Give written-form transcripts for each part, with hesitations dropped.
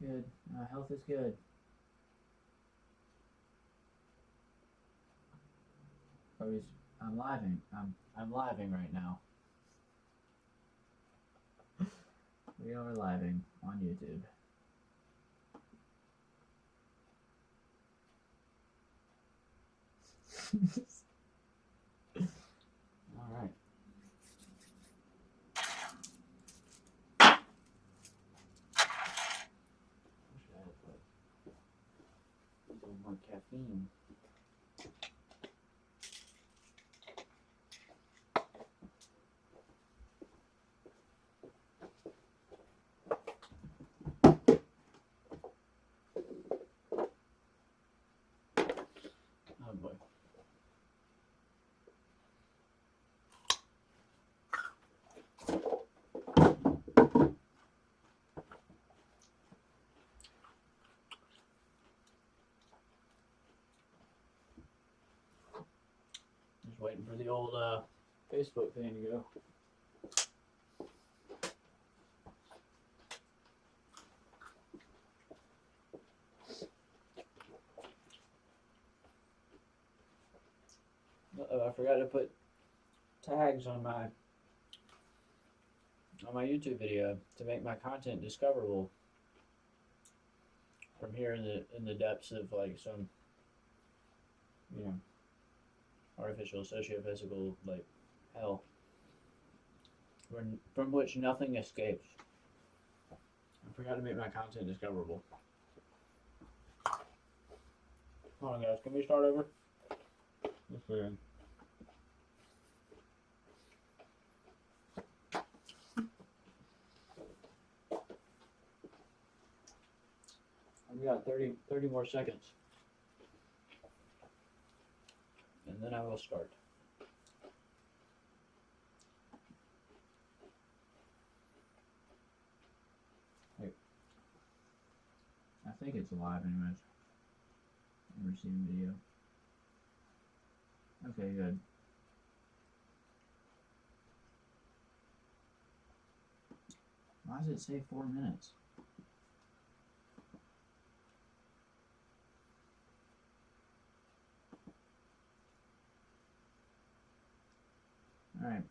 good. Health is good. I'm living. I'm living right now. We are living on YouTube. All right. Wish I had put a little more caffeine. Oh boy. Just waiting for the old Facebook thing to go. Uh-oh, I forgot to put tags on my YouTube video to make my content discoverable from here in the depths of like some, you know, artificial socio-physical like hell, from which nothing escapes. I forgot to make my content discoverable. Hold on, guys. Can we start over? Yes, we can. We got 30 more seconds. And then I will start. Hey. I think it's live anyways. I'm receiving video. Okay, good. Why does it say 4 minutes? All right.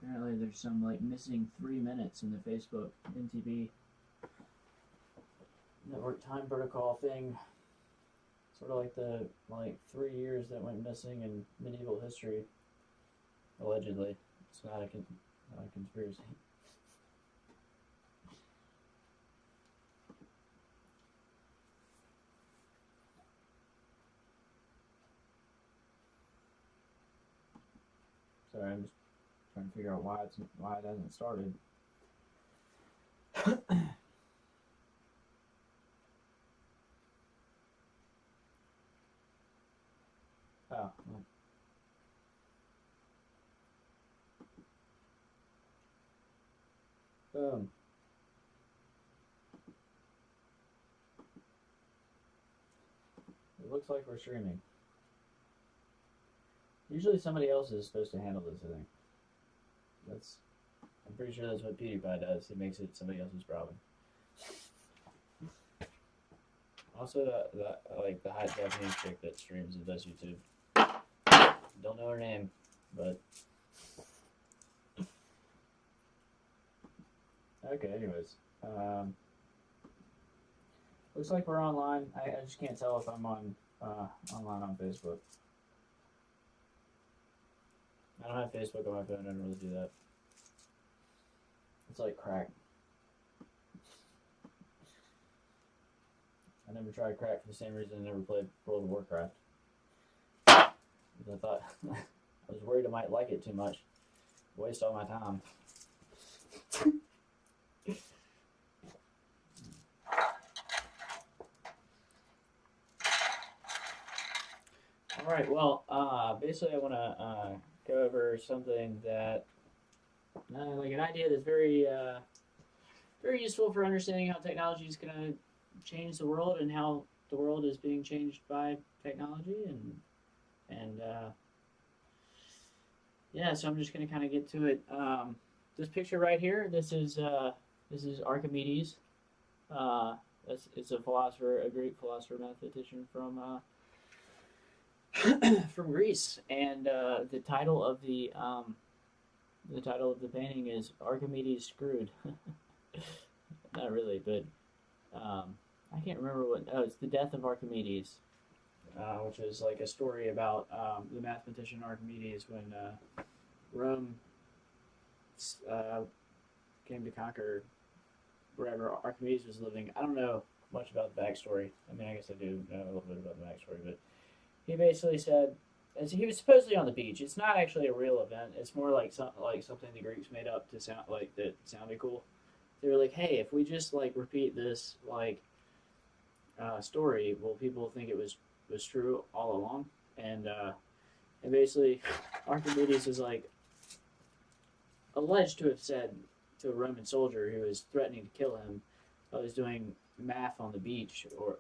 Apparently there's some like missing 3 minutes in the Facebook NTP network time protocol thing. Sort of like the 3 years that went missing in medieval history. Allegedly. It's not a conspiracy. Sorry, I'm just trying to figure out why it hasn't started. Oh. Well. Boom. It looks like we're streaming. Usually somebody else is supposed to handle this, I think. I'm pretty sure that's what PewDiePie does. He makes it somebody else's problem. Also, like the hot Japanese chick that streams and does YouTube. Don't know her name, but okay. Anyways, looks like we're online. I just can't tell if I'm on online on Facebook. I don't have Facebook on my phone. I don't really do that. It's like crack. I never tried crack for the same reason I never played World of Warcraft. Because I thought I was worried I might like it too much. Waste all my time. All right. Well, basically, I want to go over something that, like an idea that's very, very useful for understanding how technology is going to change the world and how the world is being changed by technology, and yeah, so I'm just going to kind of get to it. This picture right here, this is Archimedes. Uh, it's a philosopher, a Greek philosopher, mathematician from Greece, and the title of the painting is Archimedes Screwed. Not really, but I can't remember what. Oh, it's the death of Archimedes, which is like a story about the mathematician Archimedes when Rome uh, came to conquer wherever Archimedes was living. I don't know much about the backstory. I mean, I guess I do know a little bit about the backstory, but he basically said, as he was supposedly on the beach. It's not actually a real event. It's more like something the Greeks made up to sound like that sounded cool. They were like, hey, if we just like repeat this like story, well, people think it was true all along, and basically Archimedes is like alleged to have said to a Roman soldier who was threatening to kill him while he was doing math on the beach or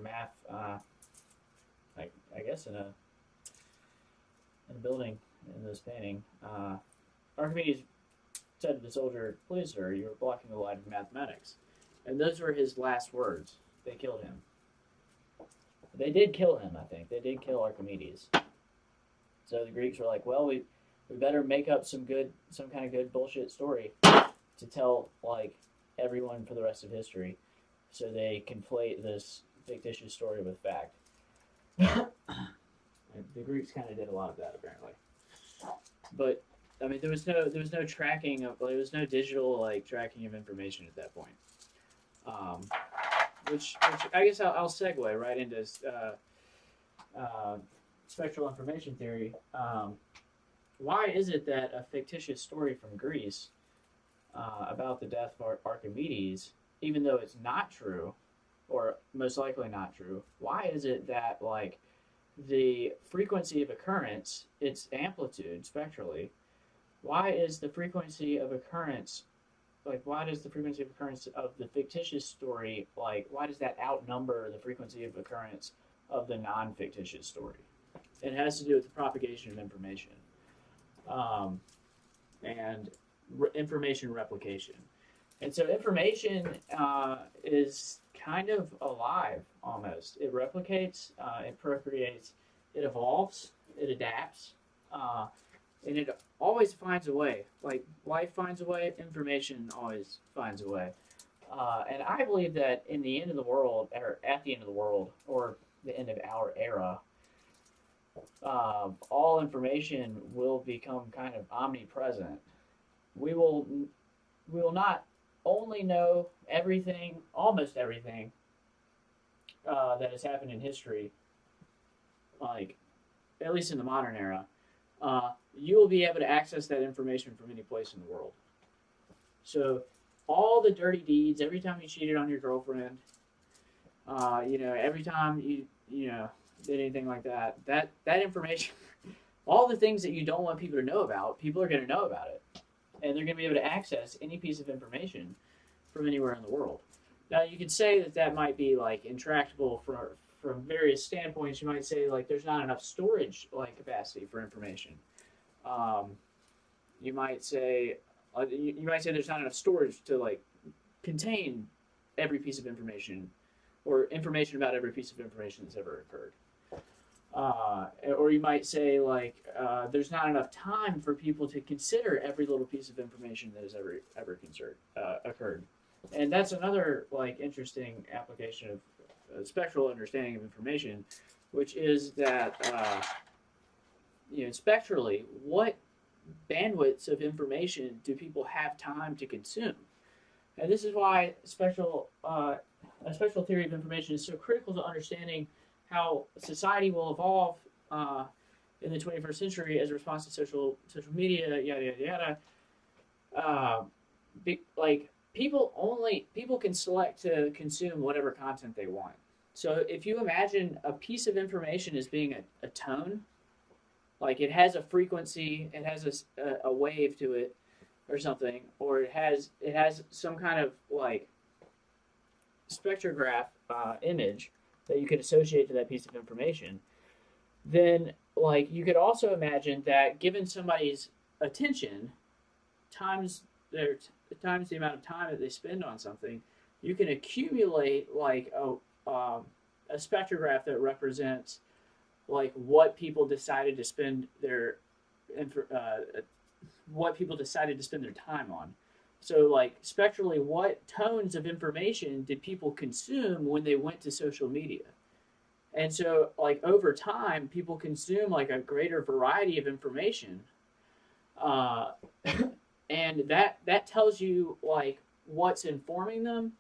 math, like I guess in a building in this painting. Archimedes said to the soldier, "Please, sir, you are blocking the light of mathematics." And those were his last words. They killed him. They did kill him, I think. They did kill Archimedes. So the Greeks were like, well, we better make up some kind of good bullshit story to tell like everyone for the rest of history. So they conflate this fictitious story with fact. The Greeks kind of did a lot of that apparently. But I mean, there was no tracking of there was no digital like tracking of information at that point. Um, which I guess I'll segue right into spectral information theory. Why is it that a fictitious story from Greece about the death of Archimedes, even though it's not true, or most likely not true, why is it that like the frequency of occurrence, its amplitude spectrally, why is the frequency of occurrence like why does the frequency of occurrence of the fictitious story like why does that outnumber the frequency of occurrence of the non-fictitious story? It has to do with the propagation of information and information replication. And so information is kind of alive almost. It replicates, it procreates, it evolves, it adapts, and it always finds a way. Like life finds a way, information always finds a way. And I believe that in the end of the world, or at the end of the world, or the end of our era, all information will become kind of omnipresent. We will not only know everything, almost everything that has happened in history, like at least in the modern era. You will be able to access that information from any place in the world. So all the dirty deeds, every time you cheated on your girlfriend, every time you did anything like that, that information, all the things that you don't want people to know about, people are going to know about it. And they're going to be able to access any piece of information from anywhere in the world. Now, you could say that might be like intractable from various standpoints. You might say like there's not enough storage like capacity for information. You might say there's not enough storage to like contain every piece of information or information about every piece of information that's ever occurred. Or you might say like there's not enough time for people to consider every little piece of information that has ever occurred. And that's another like interesting application of spectral understanding of information, which is that spectrally, what bandwidths of information do people have time to consume? And this is why a spectral theory of information is so critical to understanding how society will evolve in the 21st century as a response to social media, yada yada yada. People can select to consume whatever content they want. So if you imagine a piece of information as being a tone, like it has a frequency, it has a wave to it, or something, or it has some kind of like spectrograph image that you could associate to that piece of information, then like you could also imagine that given somebody's attention times times the amount of time that they spend on something, you can accumulate like a spectrograph that represents like what people decided to spend their what people decided to spend their time on. So, like, spectrally, what tones of information did people consume when they went to social media? And so, like, over time, people consume, like, a greater variety of information. Uh, and that tells you, like, what's informing them,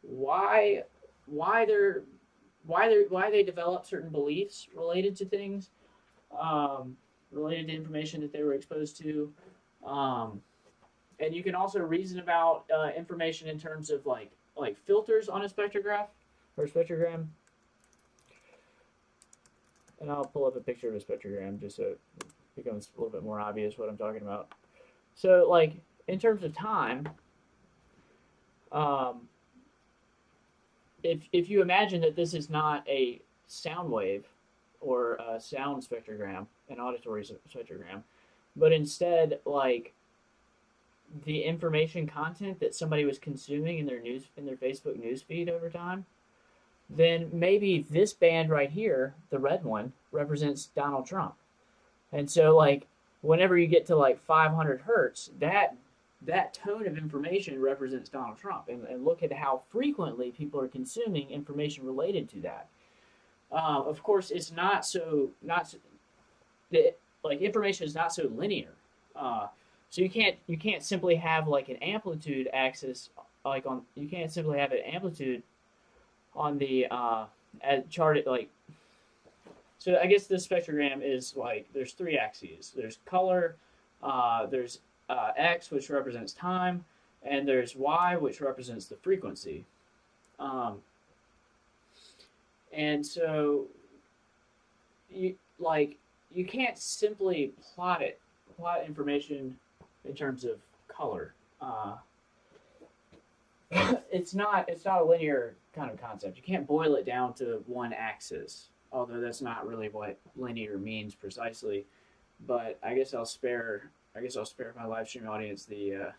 why, why they're, why they develop certain beliefs related to things, related to information that they were exposed to. Um, and you can also reason about information in terms of like filters on a spectrograph or a spectrogram. And I'll pull up a picture of a spectrogram just so it becomes a little bit more obvious what I'm talking about. So, like, in terms of time, um, if you imagine that this is not a sound wave or a sound spectrogram, an auditory spectrogram, but instead, like, the information content that somebody was consuming in their Facebook news feed over time, then maybe this band right here, the red one, represents Donald Trump. And so, like, whenever you get to like 500 hertz, that tone of information represents Donald Trump. And look at how frequently people are consuming information related to that. Of course, it's like information is not so linear. So you can't simply have like an amplitude axis you can't simply have an amplitude on the chart like. So I guess this spectrogram is like there's three axes. There's color, there's X, which represents time, and there's Y, which represents the frequency. And so you can't simply plot information in terms of color. It's not a linear kind of concept. You can't boil it down to one axis, although that's not really what linear means precisely. But I guess I'll spare my live stream audience the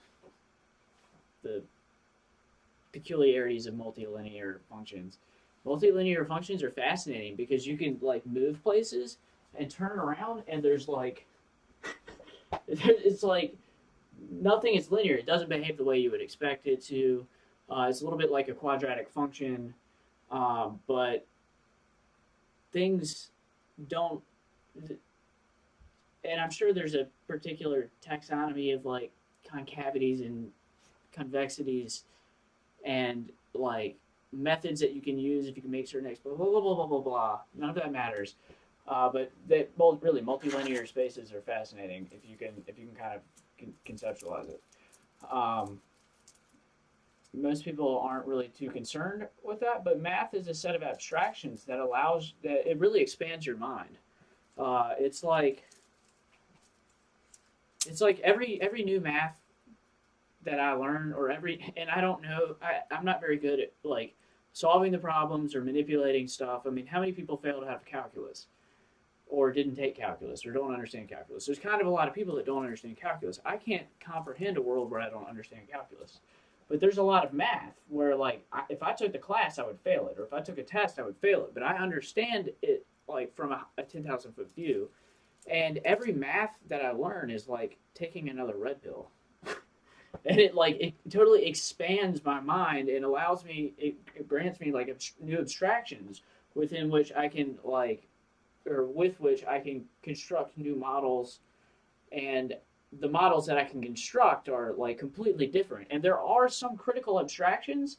peculiarities of multilinear functions. Multilinear functions are fascinating because you can like move places and turn around, and there's like it's like nothing is linear. It doesn't behave the way you would expect it to. It's a little bit like a quadratic function, but things don't. And I'm sure there's a particular taxonomy of like concavities and convexities and like methods that you can use if you can make certain blah blah blah blah blah blah. None of that matters. But really multilinear spaces are fascinating if you can kind of conceptualize it. Most people aren't really too concerned with that, but math is a set of abstractions that it really expands your mind. It's like every new math that I learn and I don't know, I'm not very good at like solving the problems or manipulating stuff. I mean, how many people failed out of calculus or didn't take calculus or don't understand calculus? There's kind of a lot of people that don't understand calculus. I can't comprehend a world where I don't understand calculus. But there's a lot of math where, like, if I took the class, I would fail it. Or if I took a test, I would fail it. But I understand it, like, from a 10,000-foot view. And every math that I learn is, like, taking another red pill. And it totally expands my mind and allows me, it grants me, like, new abstractions within which I can, like, or with which I can construct new models. And the models that I can construct are like completely different, and there are some critical abstractions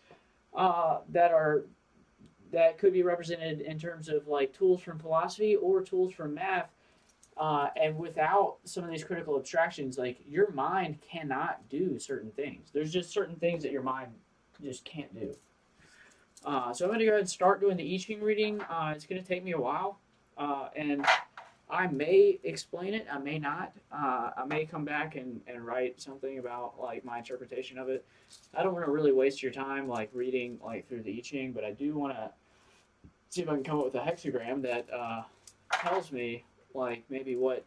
that could be represented in terms of like tools from philosophy or tools from math. And without some of these critical abstractions, like your mind cannot do certain things. There's just certain things that your mind just can't do. So I'm going to go ahead and start doing the I Ching reading. It's going to take me a while, and I may explain it, I may not. I may come back and write something about like my interpretation of it. I don't want to really waste your time like reading like through the I Ching, but I do want to see if I can come up with a hexagram that tells me like maybe what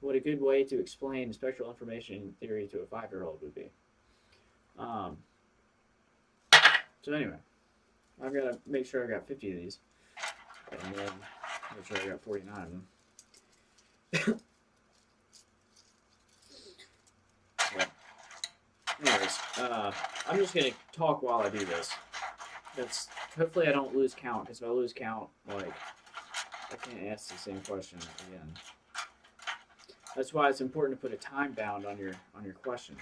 a good way to explain spectral information theory to a 5-year-old would be. So anyway, I've got to make sure I got 50 of these, and then make sure I got 49 of them. But anyways, I'm just gonna talk while I do this. Hopefully I don't lose count, because if I lose count, like, I can't ask the same question again. That's why it's important to put a time bound on your question.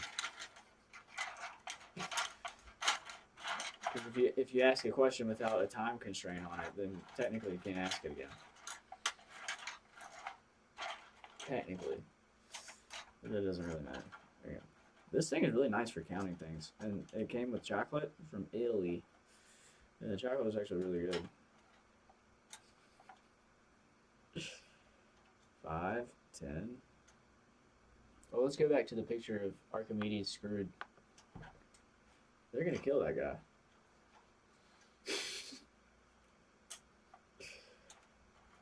Because if you ask a question without a time constraint on it, then technically you can't ask it again. Technically. But that doesn't really matter. There you go. This thing is really nice for counting things. And it came with chocolate from Italy. And the chocolate was actually really good. 5, 10. Well, let's go back to the picture of Archimedes screwed. They're going to kill that guy.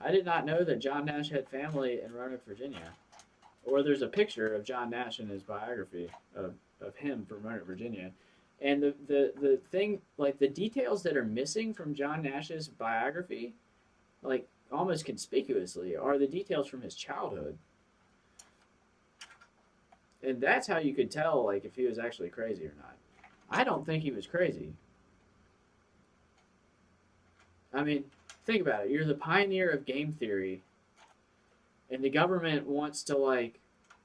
I did not know that John Nash had family in Roanoke, Virginia. Or there's a picture of John Nash in his biography of him from Roanoke, Virginia. And the thing, like the details that are missing from John Nash's biography, like almost conspicuously, are the details from his childhood. And that's how you could tell, like, if he was actually crazy or not. I don't think he was crazy. I mean, think about it. You're the pioneer of game theory, and the government wants to, like,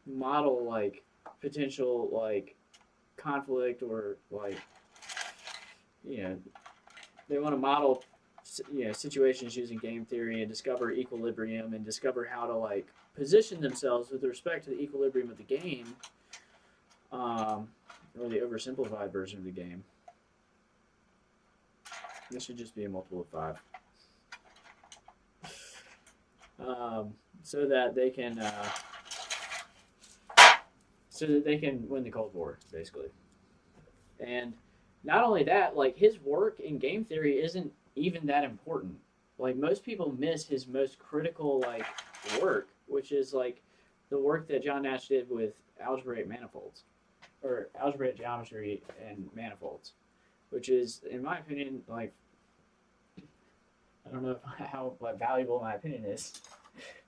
model, like, potential, like, conflict or, like, you know, they want to model, you know, situations using game theory and discover equilibrium and discover how to, like, position themselves with respect to the equilibrium of the game, or the oversimplified version of the game. This should just be a multiple of 5. So that they can win the Cold War, basically. And not only that, like, his work in game theory isn't even that important. Like, most people miss his most critical, like, work, which is, like, the work that John Nash did with algebraic manifolds, or algebraic geometry and manifolds, which is, in my opinion, like, I don't know how, like, valuable my opinion is,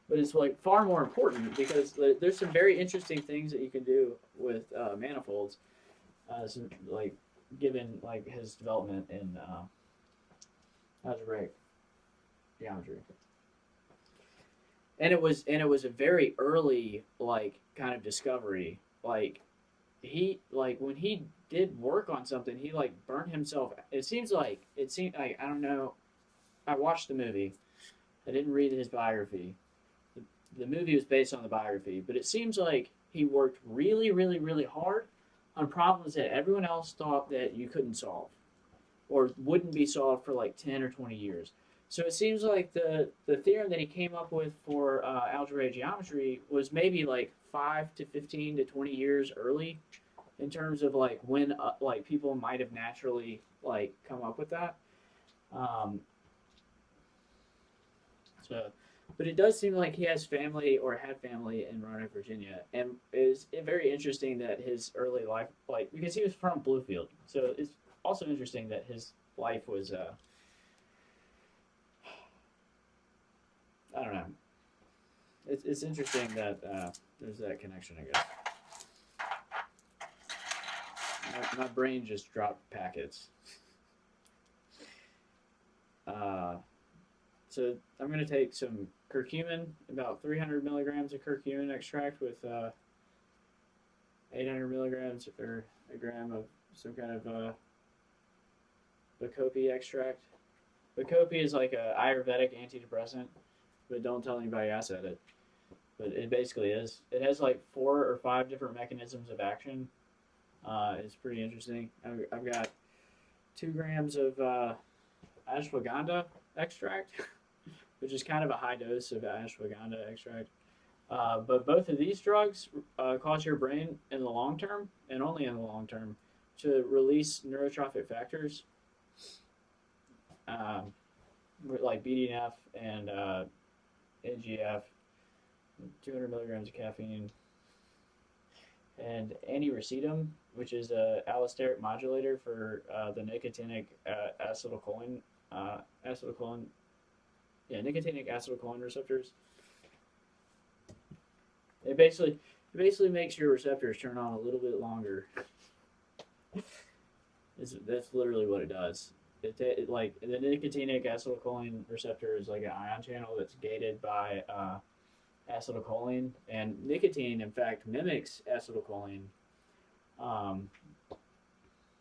but it's, like, far more important, because there's some very interesting things that you can do with manifolds, like, given, like, his development in algebraic geometry. And it was a very early, like, kind of discovery. Like, when he did work on something, he, like, burned himself. It seemed like, I don't know, I watched the movie. I didn't read his biography. The movie was based on the biography, but it seems like he worked really, really, really hard on problems that everyone else thought that you couldn't solve, or wouldn't be solved for, like, 10 or 20 years. So it seems like the theorem that he came up with for algebraic geometry was maybe, like, 5 to 15 to 20 years early in terms of, like, when like, people might have naturally, like, come up with that. But it does seem like he has family, or had family, in Roanoke, Virginia, and it's very interesting that his early life, like, because he was from Bluefield, so it's also interesting that his life was I don't know. It's interesting that there's that connection, I guess. My brain just dropped packets. So I'm going to take some curcumin, about 300 milligrams of curcumin extract with 800 milligrams or a gram of some kind of bacopi extract. Bacopi is like a Ayurvedic antidepressant, but don't tell anybody I said it. But it basically is. It has like 4 or 5 different mechanisms of action. It's pretty interesting. I've got 2 grams of ashwagandha extract, which is kind of a high dose of ashwagandha extract. But both of these drugs cause your brain in the long term, and only in the long term, to release neurotrophic factors, like BDNF and NGF, 200 milligrams of caffeine. And anti-racetylum, which is a allosteric modulator for the nicotinic acetylcholine, nicotinic acetylcholine receptors. It basically makes your receptors turn on a little bit longer. That's literally what it does. Like the nicotinic acetylcholine receptor is like an ion channel that's gated by acetylcholine, and nicotine, in fact, mimics acetylcholine,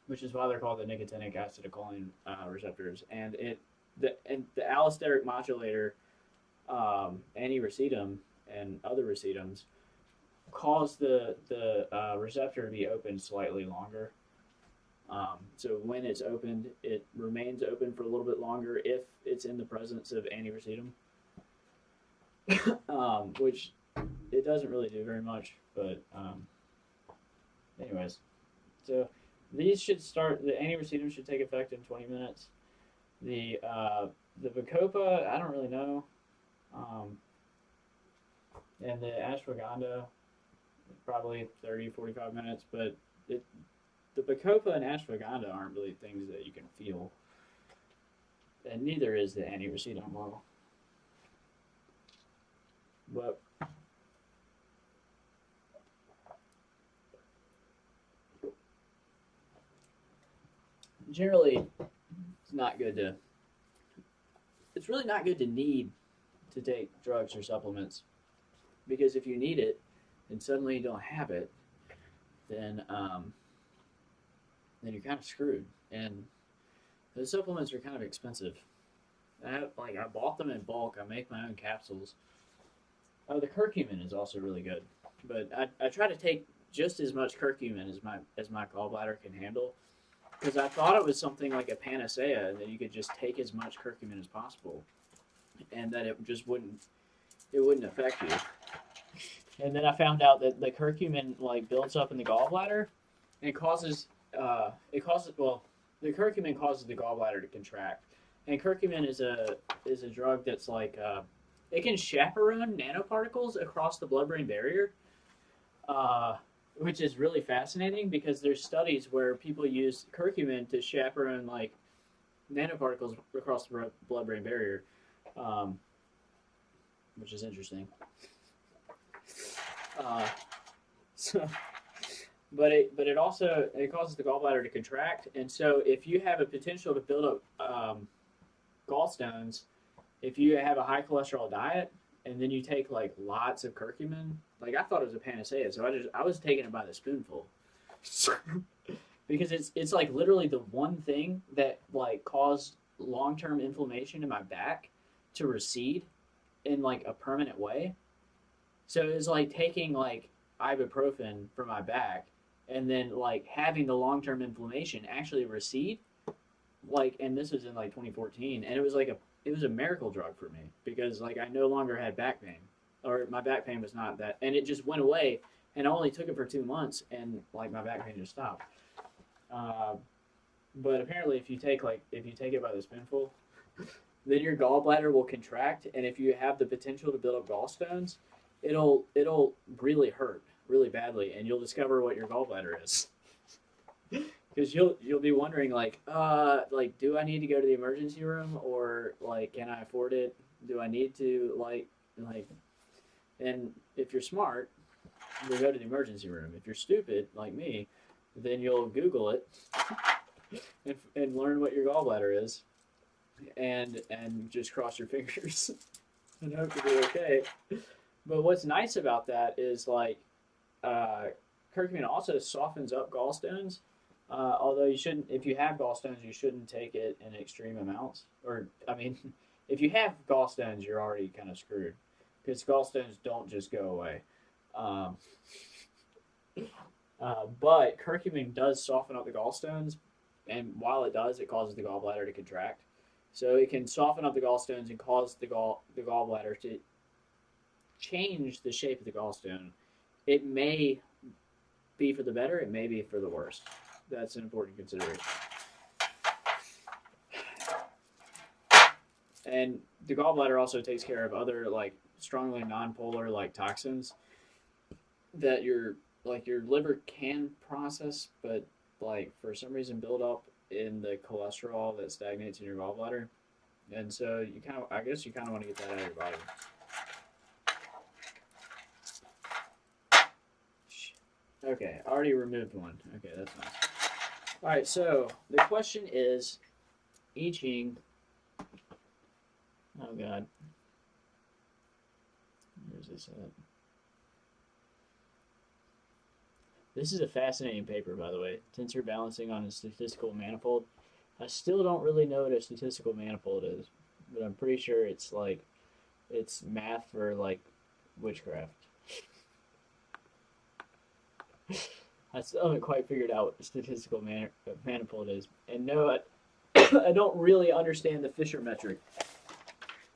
which is why they're called the nicotinic acetylcholine receptors. And the allosteric modulator, anti-racetylum and other racetylums, cause the receptor to be open slightly longer. So when it's opened, it remains open for a little bit longer if it's in the presence of anti-racetylum, which it doesn't really do very much. But anyways, so these should start. The anti-racetylum should take effect in 20 minutes. The Bacopa, I don't really know, and the ashwagandha probably 30-45 minutes, but the Bacopa and ashwagandha aren't really things that you can feel, and neither is the anti-racetylum oil. But generally, it's really not good to need to take drugs or supplements, because if you need it and suddenly you don't have it, then you're kind of screwed. And those supplements are kind of expensive. I bought them in bulk. I make my own capsules. Oh, the curcumin is also really good, but I try to take just as much curcumin as my gallbladder can handle, because I thought it was something like a panacea, and that you could just take as much curcumin as possible, and that it wouldn't affect you. And then I found out that the curcumin builds up in the gallbladder, and the curcumin causes the gallbladder to contract. And curcumin is a drug that's it can chaperone nanoparticles across the blood-brain barrier, which is really fascinating, because there's studies where people use curcumin to chaperone nanoparticles across the blood-brain barrier, which is interesting. But it also causes the gallbladder to contract, and so if you have a potential to build up gallstones, if you have a high cholesterol diet and then you take lots of curcumin, I thought it was a panacea, so I was taking it by the spoonful, because it's literally the one thing that caused long-term inflammation in my back to recede in a permanent way. So it's taking ibuprofen for my back, and then having the long-term inflammation actually recede. And this was in 2014, and it was a miracle drug for me, because I no longer had back pain, or my back pain was not that, and it just went away, and I only took it for 2 months, and my back pain just stopped. But apparently, if you take it by the spoonful, then your gallbladder will contract, and if you have the potential to build up gallstones, it'll really hurt really badly, and you'll discover what your gallbladder is. Because you'll be wondering do I need to go to the emergency room, or can I afford it? Do I need to and if you're smart, you'll go to the emergency room. If you're stupid like me, then you'll Google it and learn what your gallbladder is, and just cross your fingers and hope to be okay. But what's nice about that is curcumin also softens up gallstones. Although you shouldn't, if you have gallstones, you shouldn't take it in extreme amounts. If you have gallstones, you're already kind of screwed, because gallstones don't just go away. But curcumin does soften up the gallstones, and while it does, it causes the gallbladder to contract. So it can soften up the gallstones and cause the gallbladder to change the shape of the gallstone. It may be for the better, it may be for the worse. That's an important consideration. And the gallbladder also takes care of other strongly nonpolar like toxins that your liver can process, but like for some reason build up in the cholesterol that stagnates in your gallbladder, and so you kind of I guess you kind of want to get that out of your body. Okay, I already removed one. Okay, that's nice. All right, so the question is, I Ching. Oh God, where's this at? This is a fascinating paper, by the way. Tensor balancing on a statistical manifold. I still don't really know what a statistical manifold is, but I'm pretty sure it's like it's math for like witchcraft. I still haven't quite figured out what a statistical manifold is, and no, I don't really understand the Fisher metric.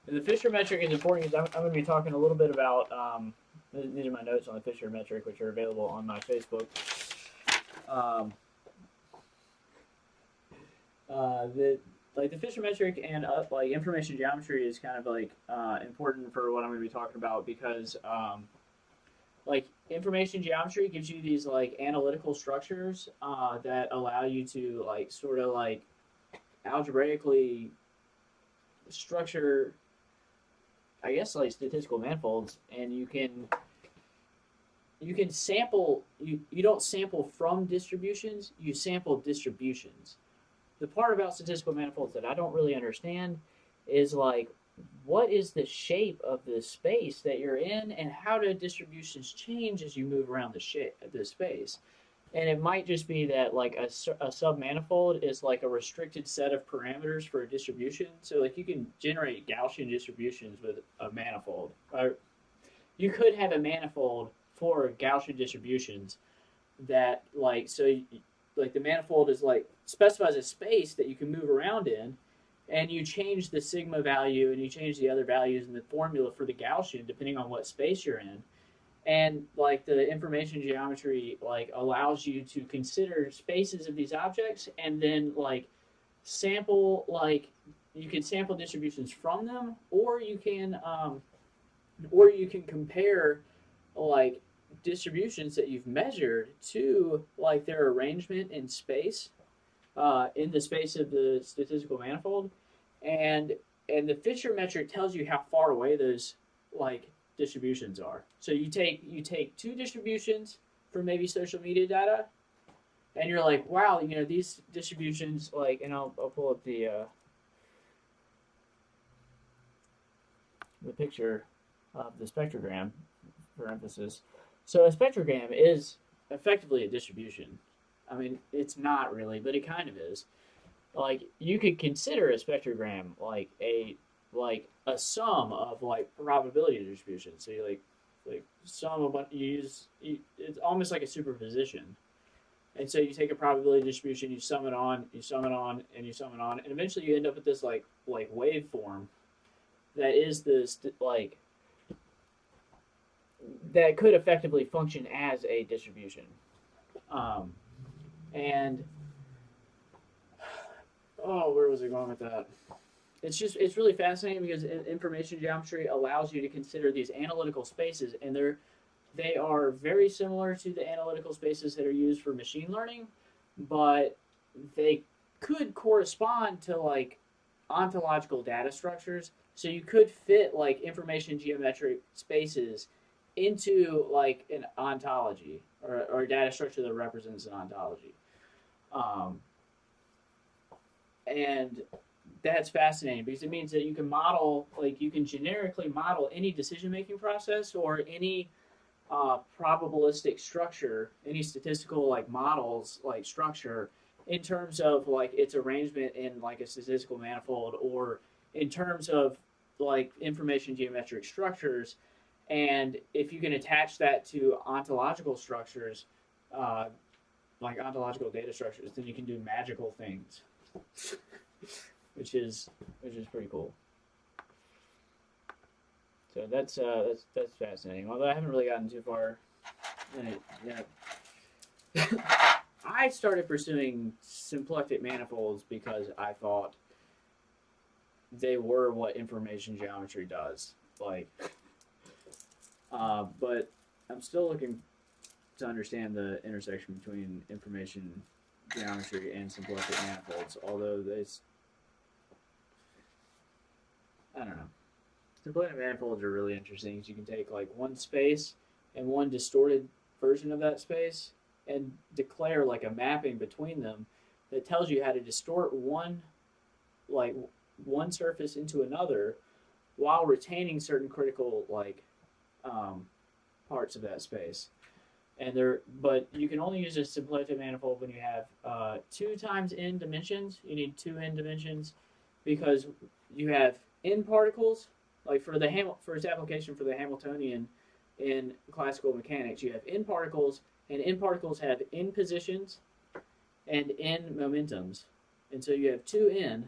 And the Fisher metric is important because I'm going to be talking a little bit about. These are my notes on the Fisher metric, which are available on my Facebook. The Fisher metric and like information geometry is kind of like important for what I'm going to be talking about because like information geometry gives you these like analytical structures that allow you to like sort of like algebraically structure, I guess, like statistical manifolds, and you can sample. You don't sample from distributions, you sample distributions. The part about statistical manifolds that I don't really understand is like, what is the shape of the space that you're in, and how do distributions change as you move around the space? And it might just be that like a submanifold is like a restricted set of parameters for a distribution. So like you can generate Gaussian distributions with a manifold. Or you could have a manifold for Gaussian distributions that like like the manifold is like specifies a space that you can move around in, and you change the sigma value and you change the other values in the formula for the Gaussian depending on what space you're in. And like the information geometry like allows you to consider spaces of these objects and then like sample, like you can sample distributions from them, or you can compare like distributions that you've measured to like their arrangement in space, in the space of the statistical manifold, and the Fisher metric tells you how far away those like distributions are. So you take two distributions for maybe social media data, and you're like, wow, you know, these distributions, like, and I'll pull up the picture of the spectrogram for emphasis. So a spectrogram is effectively a distribution. I mean, it's not really, but it kind of is. Like, you could consider a spectrogram like a sum of like probability distributions. So you like sum of it's almost like a superposition. And so you take a probability distribution, you sum it on, and you sum it on, and eventually you end up with this like waveform that is this like that could effectively function as a distribution. And where was I going with that? It's really fascinating because information geometry allows you to consider these analytical spaces, and they are very similar to the analytical spaces that are used for machine learning, but they could correspond to like ontological data structures. So you could fit like information geometric spaces into like an ontology or a data structure that represents an ontology. And that's fascinating because it means that you can model, like you can generically model any decision-making process or any probabilistic structure, any statistical like models like structure in terms of like its arrangement in like a statistical manifold or in terms of like information geometric structures. And if you can attach that to ontological structures, like ontological data structures, then you can do magical things. which is pretty cool. So that's fascinating. Although I haven't really gotten too far in it yet. I started pursuing symplectic manifolds because I thought they were what information geometry does. Like, But I'm still looking to understand the intersection between information geometry and symplectic manifolds, although I don't know. Symplectic manifolds are really interesting because you can take like one space and one distorted version of that space and declare like a mapping between them that tells you how to distort one surface into another while retaining certain critical parts of that space. But you can only use a symplectic manifold when you have 2 times n dimensions. You need 2 n dimensions because you have n particles. Like for its application for the Hamiltonian in classical mechanics, you have n particles, and n particles have n positions and n momentums, and so you have 2n.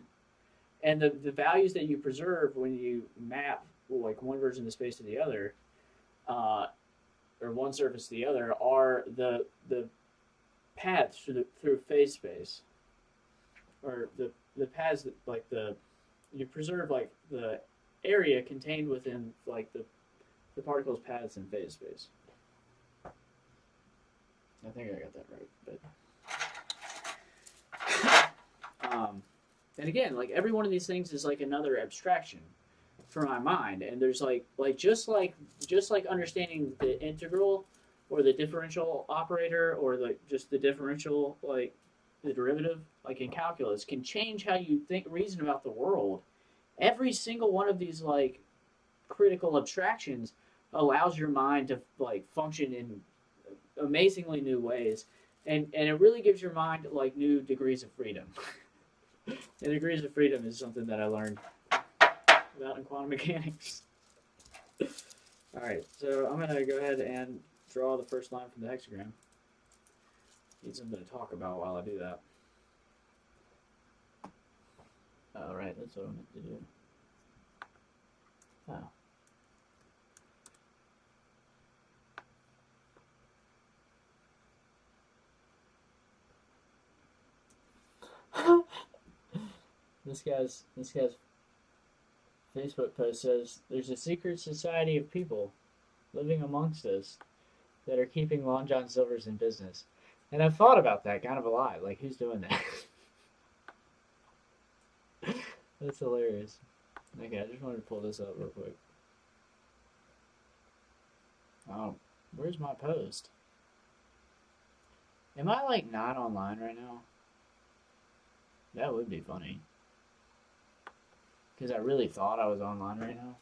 And the values that you preserve when you map like one version of the space to the other, or one surface to the other, are the paths through phase space, or the paths that you preserve like the area contained within like the particles' paths in phase space. I think I got that right, but and again, like every one of these things is like another abstraction for my mind, and there's just like understanding the integral or the differential operator or just the differential, like the derivative, like in calculus, can change how you reason about the world. Every single one of these like critical abstractions allows your mind to like function in amazingly new ways, and it really gives your mind like new degrees of freedom. And degrees of freedom is something that I learned about in quantum mechanics. All right, so I'm gonna go ahead and draw the first line from the hexagram. Need something to talk about while I do that. All right, that's what I meant to do. Oh. This guy's Facebook post says there's a secret society of people living amongst us that are keeping Long John Silver's in business. And I've thought about that kind of a lot. Like, who's doing that? That's hilarious. Okay, I just wanted to pull this up real quick. Oh, where's my post? Am I like not online right now? That would be funny. Because I really thought I was online right now.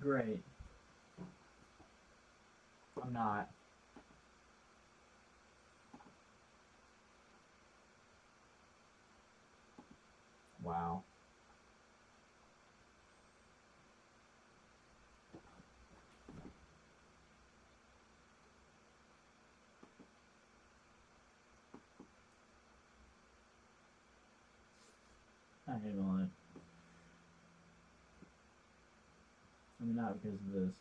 Great. I'm not. Wow. I hate all it. I mean, not because of this.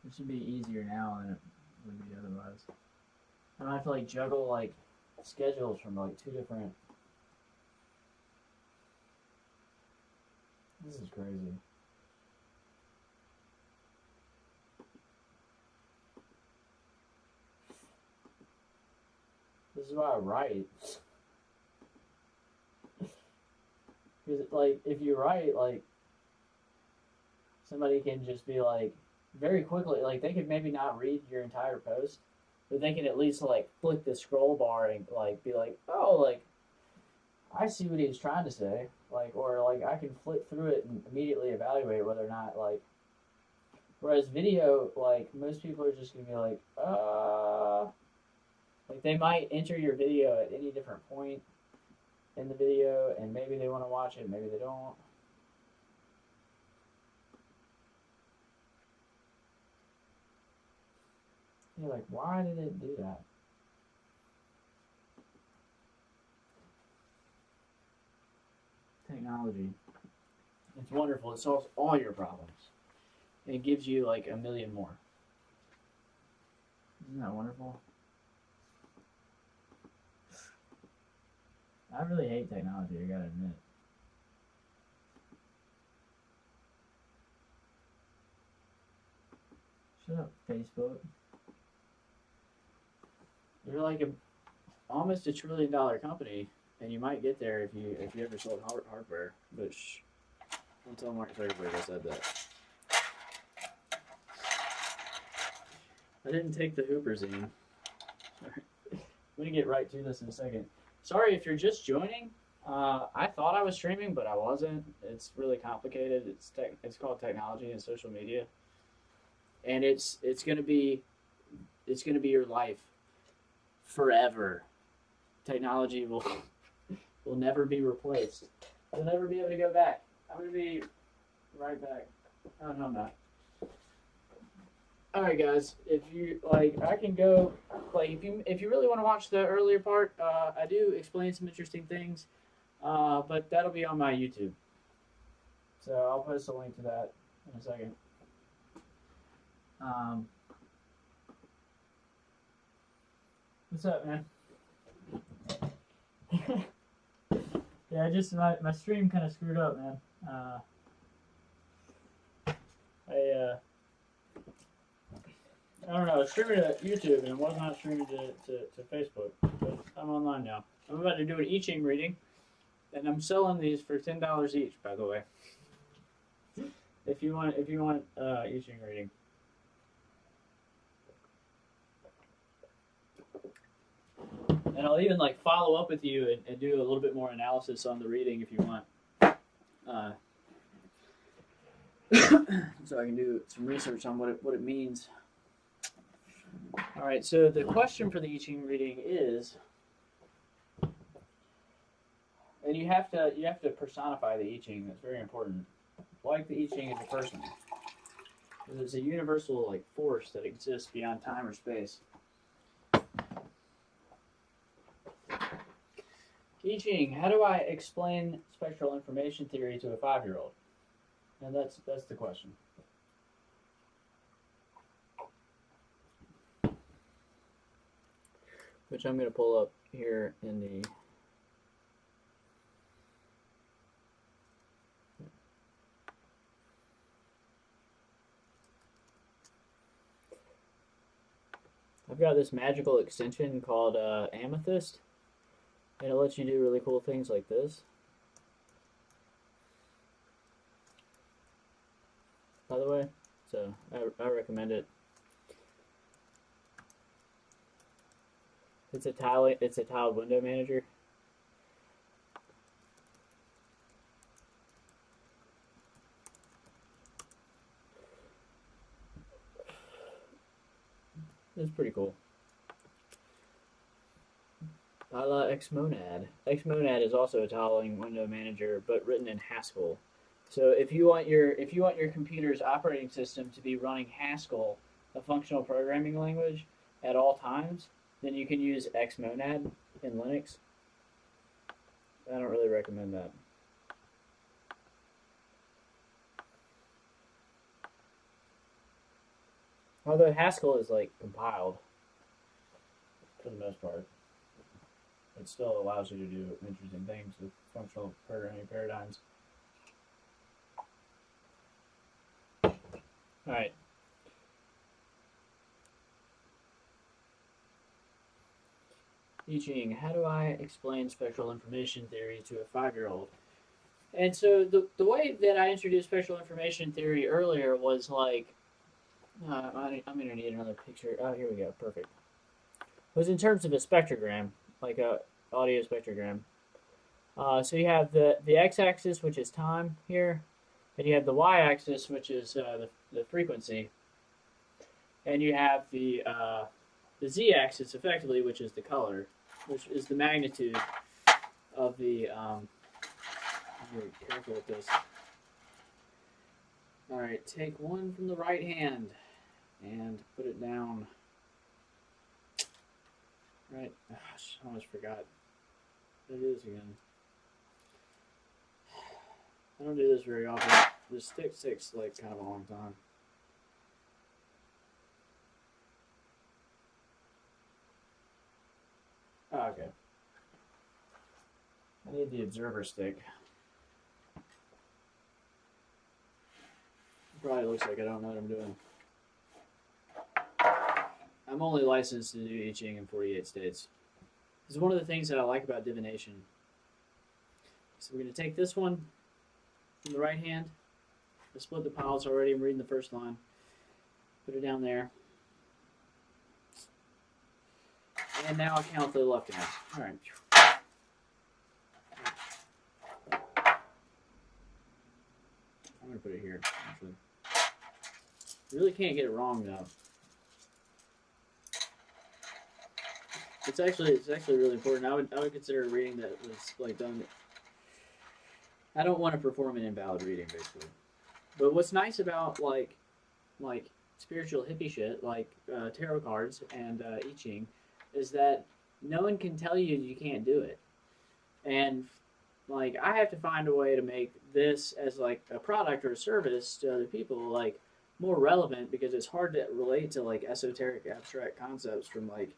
It should be easier now than it would be otherwise. I don't have to like juggle like schedules from like 2 different. This is crazy. This is why I write. Because like if you write, like somebody can just be like very quickly, like they could maybe not read your entire post, but they can at least like flick the scroll bar and like be like, oh, like I see what he was trying to say, like, or like I can flick through it and immediately evaluate whether or not like. Whereas video, like most people are just gonna be like, like they might enter your video at any different point in the video, and maybe they want to watch it, maybe they don't. You're like, why did it do that? Technology. It's wonderful. It solves all your problems. And it gives you like a million more. Isn't that wonderful? I really hate technology, I gotta admit. Shut up, Facebook. You're like almost $1 trillion company, and you might get there if you ever sold hardware. But shh, don't tell Mark Zuckerberg I said that. I didn't take the Hooper zine. I'm gonna get right to this in a second. Sorry if you're just joining. I thought I was streaming, but I wasn't. It's really complicated. It's called technology and social media, and it's gonna be your life forever. Technology will never be replaced. You'll never be able to go back. I'm gonna be right back. Oh no, I'm not. All right, guys. If you like, I can go. Like, if you really want to watch the earlier part, I do explain some interesting things, but that'll be on my YouTube. So I'll post a link to that in a second. What's up, man? Yeah, just my stream kind of screwed up, man. I don't know, I was streaming to YouTube and it was not streaming to Facebook, but I'm online now. I'm about to do an I Ching reading, and I'm selling these for $10 each, by the way. If you want I Ching reading. And I'll even like follow up with you and do a little bit more analysis on the reading if you want. So I can do some research on what it means. All right, so the question for the I Ching reading is, and you have to personify the I Ching. That's very important. Like the I Ching is a person, because it's a universal like force that exists beyond time or space. I Ching, how do I explain spectral information theory to a 5-year-old? And that's the question. Which I'm going to pull up here in the... I've got this magical extension called Amethyst, and it lets you do really cool things like this. By the way, so I recommend it. It's a tiled window manager. It's pretty cool. Xmonad. Xmonad is also a tiling window manager, but written in Haskell. So if you want your computer's operating system to be running Haskell, a functional programming language, at all times, then you can use Xmonad in Linux. I don't really recommend that. Although Haskell is like compiled for the most part, it still allows you to do interesting things with functional programming paradigms. All right. I Ching, how do I explain spectral information theory to a 5-year-old? And so the way that I introduced spectral information theory earlier was like, I'm going to need another picture. Oh, here we go. Perfect. It was in terms of a spectrogram, like a audio spectrogram. So you have the x-axis, which is time here, and you have the y-axis, which is the frequency, and you have the z-axis, effectively, which is the color, which is the magnitude of the. I'm very careful with this. All right, take one from the right hand and put it down right? Gosh, I almost forgot. I do this again. I don't do this very often. The stick takes like kind of a long time. Oh, okay. I need the observer stick. Probably looks like I don't know what I'm doing. I'm only licensed to do I Ching in 48 states. This is one of the things that I like about divination. So we're going to take this one in the right hand. I split the piles already. I'm reading the first line. Put it down there. And now I count the left hand. All right. I'm going to put it here, actually. You really can't get it wrong, though. It's actually really important. I would consider a reading that was like done. I don't want to perform an invalid reading, basically. But what's nice about like spiritual hippie shit, like tarot cards and I Ching, is that no one can tell you you can't do it. And like I have to find a way to make this as like a product or a service to other people like more relevant, because it's hard to relate to like esoteric abstract concepts from like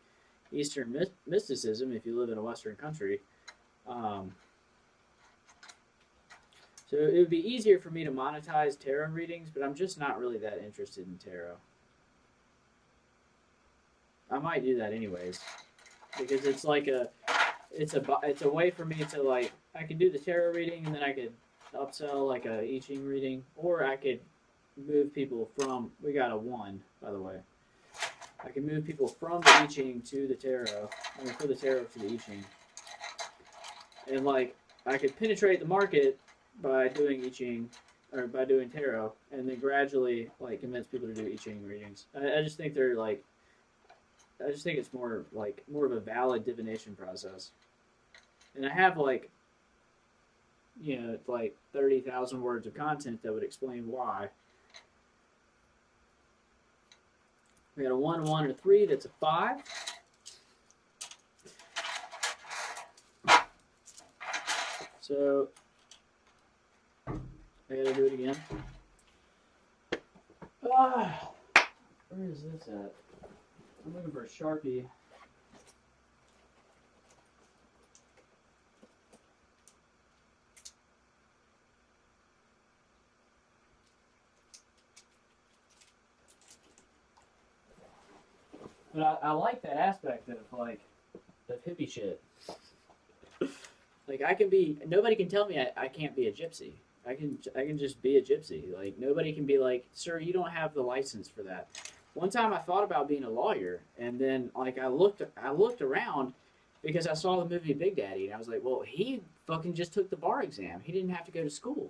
Eastern mysticism if you live in a Western country. So it would be easier for me to monetize tarot readings, but I'm just not really that interested in tarot. I might do that anyways, because it's like it's a way for me to like, I could do the tarot reading and then I could upsell like a I Ching reading, or I could move people from, we got a 1 by the way. I can move people from the I Ching to the tarot, I mean from the tarot to the I Ching. And like, I could penetrate the market by doing I Ching, or by doing tarot, and then gradually like convince people to do I Ching readings. I just think they're like, I just think it's more of a valid divination process. And I have like, you know, like 30,000 words of content that would explain why. We got a 1, 1, and a 3. That's a 5. So I gotta do it again. Where is this at? I'm looking for a Sharpie. But I like that aspect of like the hippie shit. Like I can be, nobody can tell me I can't be a gypsy. I can just be a gypsy. Like nobody can be like, sir, you don't have the license for that. One time I thought about being a lawyer, and then like I looked around because I saw the movie Big Daddy, and I was like, well, he fucking just took the bar exam. He didn't have to go to school.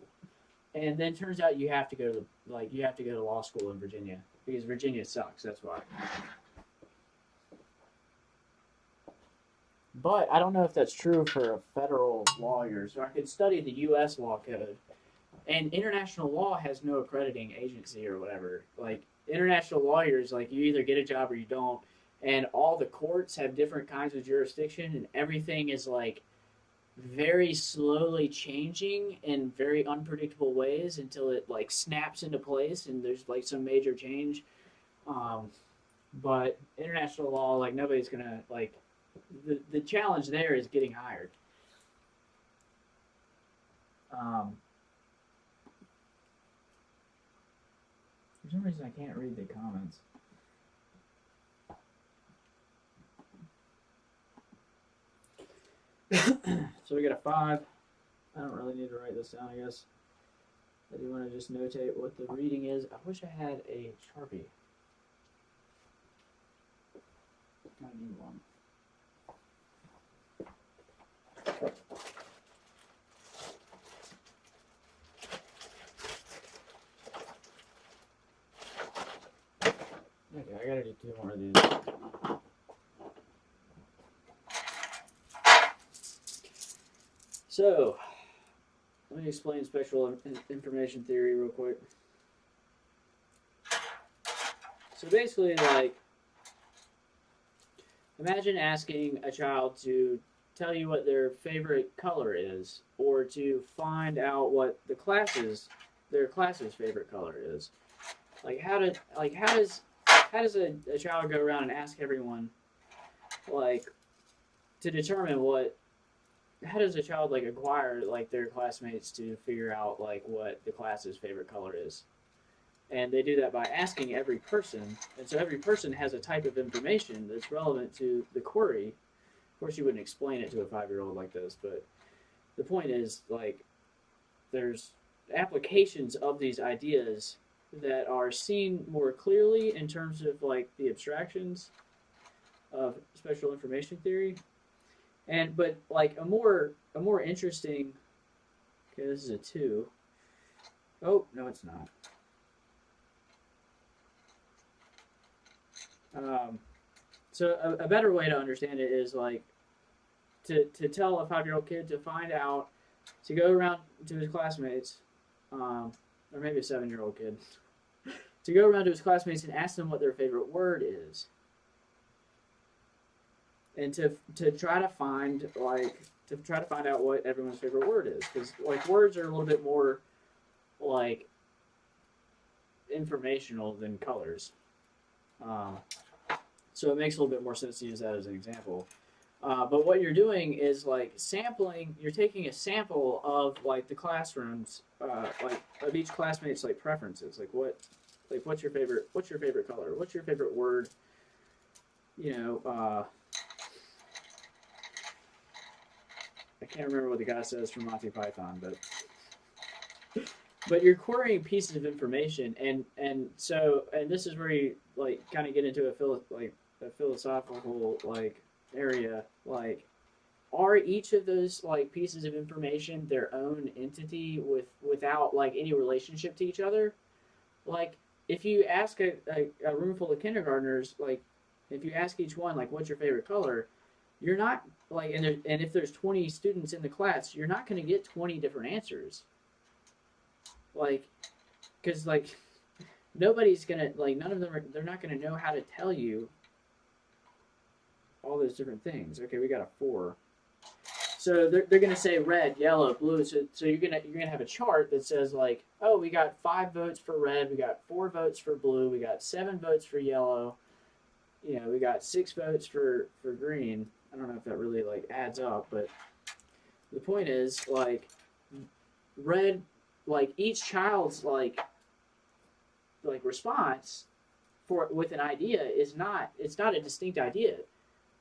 And then turns out you have to go to you have to go to law school in Virginia, because Virginia sucks. That's why. But I don't know if that's true for a federal lawyer. So I could study the U.S. law code. And international law has no accrediting agency or whatever. Like, international lawyers, like, you either get a job or you don't. And all the courts have different kinds of jurisdiction, and everything is, like, very slowly changing in very unpredictable ways until it, like, snaps into place and there's, like, some major change. But international law, like, nobody's going to, like, the challenge there is getting hired. For some reason, I can't read the comments. So we got a 5. I don't really need to write this down, I guess. I do want to just notate what the reading is. I wish I had a Sharpie. I need one. Okay, I gotta do 2 more of these. So, let me explain spectral information theory real quick. So basically, like, imagine asking a child to tell you what their favorite color is, or to find out what their class's favorite color is. Like how does a child go around and ask everyone like to determine what how does a child like acquire like their classmates to figure out like what the class's favorite color is? And they do that by asking every person, and so every person has a type of information that's relevant to the query. Of course, you wouldn't explain it to a 5-year-old like this, but the point is like there's applications of these ideas that are seen more clearly in terms of like the abstractions of spectral information theory, and but like a more interesting. Okay, this is a 2. Oh no, it's not. So a better way to understand it is like to tell a 5-year-old kid to find out, to go around to his classmates, or maybe a 7-year-old kid, to go around to his classmates and ask them what their favorite word is, and to try to find out what everyone's favorite word is, because like words are a little bit more like informational than colors. So it makes a little bit more sense to use that as an example. But what you're doing is like sampling. You're taking a sample of like the classrooms, like of each classmate's like preferences. Like what's your favorite color? What's your favorite word? You know, I can't remember what the guy says from Monty Python, but you're querying pieces of information, and this is where you like kind of get into a philosophical like area. Like, are each of those like pieces of information their own entity without like any relationship to each other? Like, if you ask a room full of kindergartners, like if you ask each one like what's your favorite color, you're not like and if there's 20 students in the class, you're not going to get 20 different answers. Like, because like nobody's gonna like none of them they're not gonna know how to tell you all those different things. Okay, we got a 4. So they're gonna say red, yellow, blue. So you're gonna have a chart that says like, oh, we got 5 votes for red, we got 4 votes for blue, we got 7 votes for yellow. You know, we got 6 votes for green. I don't know if that really like adds up, but the point is like red, like each child's like response for with an idea is not a distinct idea.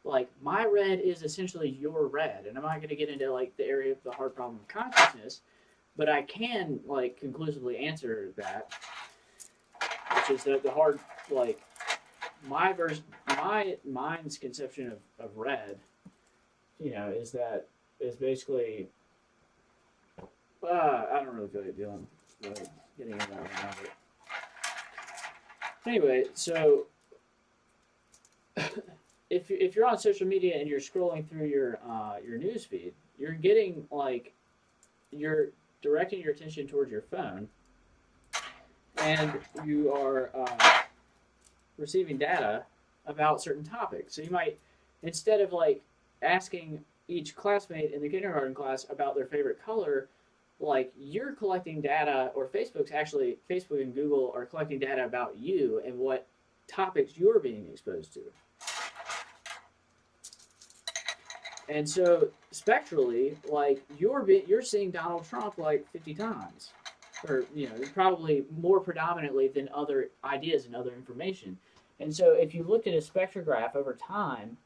Like my red is essentially your red, and I'm not going to get into like the area of the hard problem of consciousness, but I can like conclusively answer that, which is the hard like my mind's conception of red, you know, is basically I don't really feel like dealing with getting into that right now. But anyway, so if you're on social media and you're scrolling through your news feed, you're getting like you're directing your attention towards your phone, and you are receiving data about certain topics. So you might, instead of like asking each classmate in the kindergarten class about their favorite color, like you're collecting data, or Facebook and Google are collecting data about you and what topics you're being exposed to. And so spectrally, like you're seeing Donald Trump like 50 times, or you know, probably more predominantly than other ideas and other information. And so if you looked at a spectrogram over time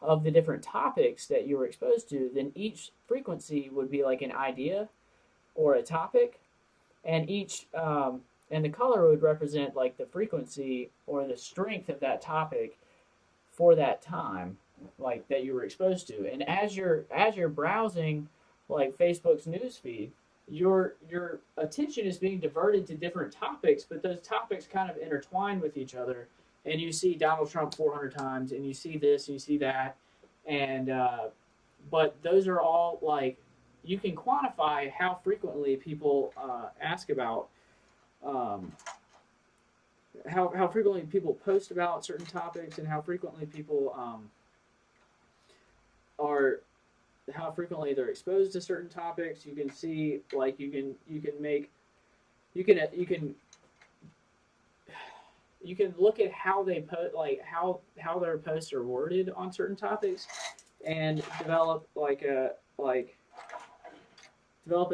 of the different topics that you were exposed to, then each frequency would be like an idea or a topic, and each and the color would represent like the frequency or the strength of that topic for that time, like that you were exposed to. And as you're browsing like Facebook's newsfeed, your attention is being diverted to different topics, but those topics kind of intertwine with each other. And you see Donald Trump 400 times, and you see this, and you see that, and but those are all like you can quantify how frequently people ask about. how frequently people post about certain topics and how frequently people are how frequently they're exposed to certain topics. You can see like you can look at how they put like how their posts are worded on certain topics and develop a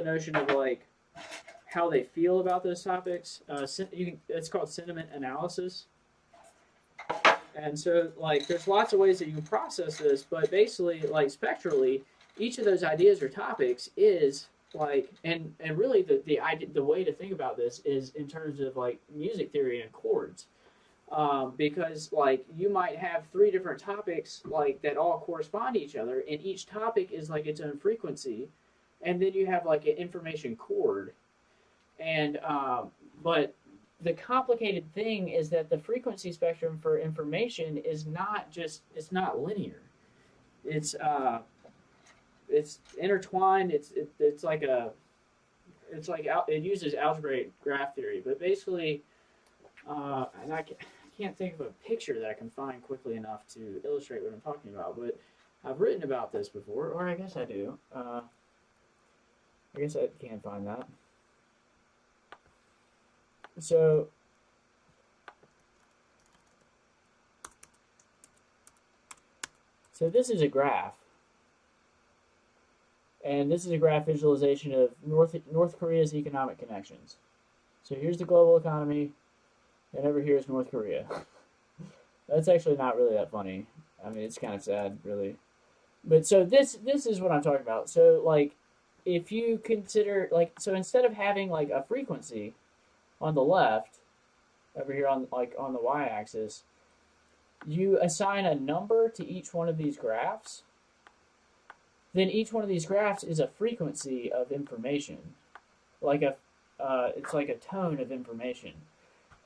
notion of like how they feel about those topics. It's called sentiment analysis. And so, like, there's lots of ways that you can process this, but basically, like, spectrally, each of those ideas or topics is like, and really the way to think about this is in terms of like music theory and chords, because like you might have three different topics like that all correspond to each other, and each topic is like its own frequency, and then you have like an information chord, and but the complicated thing is that the frequency spectrum for information is not just it's not linear. It's it's intertwined. It's like it uses algebraic graph theory, but basically, and I can't think of a picture that I can find quickly enough to illustrate what I'm talking about. But I've written about this before, or I guess I do. I guess I can find that. So this is a graph, and this is a graph visualization of North Korea's economic connections. So here's the global economy, and over here is North Korea. That's actually not really that funny. I mean, it's kind of sad, really. But so this is what I'm talking about. So like, if you consider like, so instead of having like a frequency on the left, over here on the y-axis, you assign a number to each one of these graphs. Then each one of these graphs is a frequency of information, like it's like a tone of information.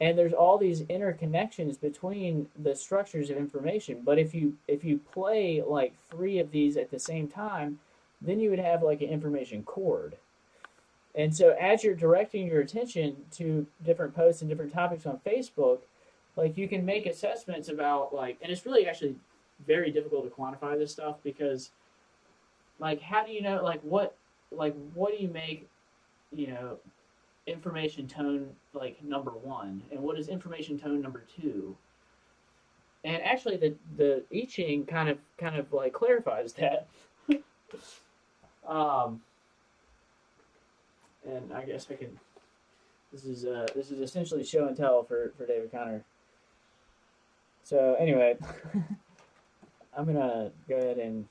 And there's all these interconnections between the structures of information. But if you play like three of these at the same time, then you would have like an information chord. And so as you're directing your attention to different posts and different topics on Facebook, like you can make assessments about like, and it's really actually very difficult to quantify this stuff because like how do you know like what do you make, you know, information tone like number one, and what is information tone number two? And actually the I Ching kind of like clarifies that. And I guess I can. This is essentially show and tell for David Conner. So anyway, I'm gonna go ahead and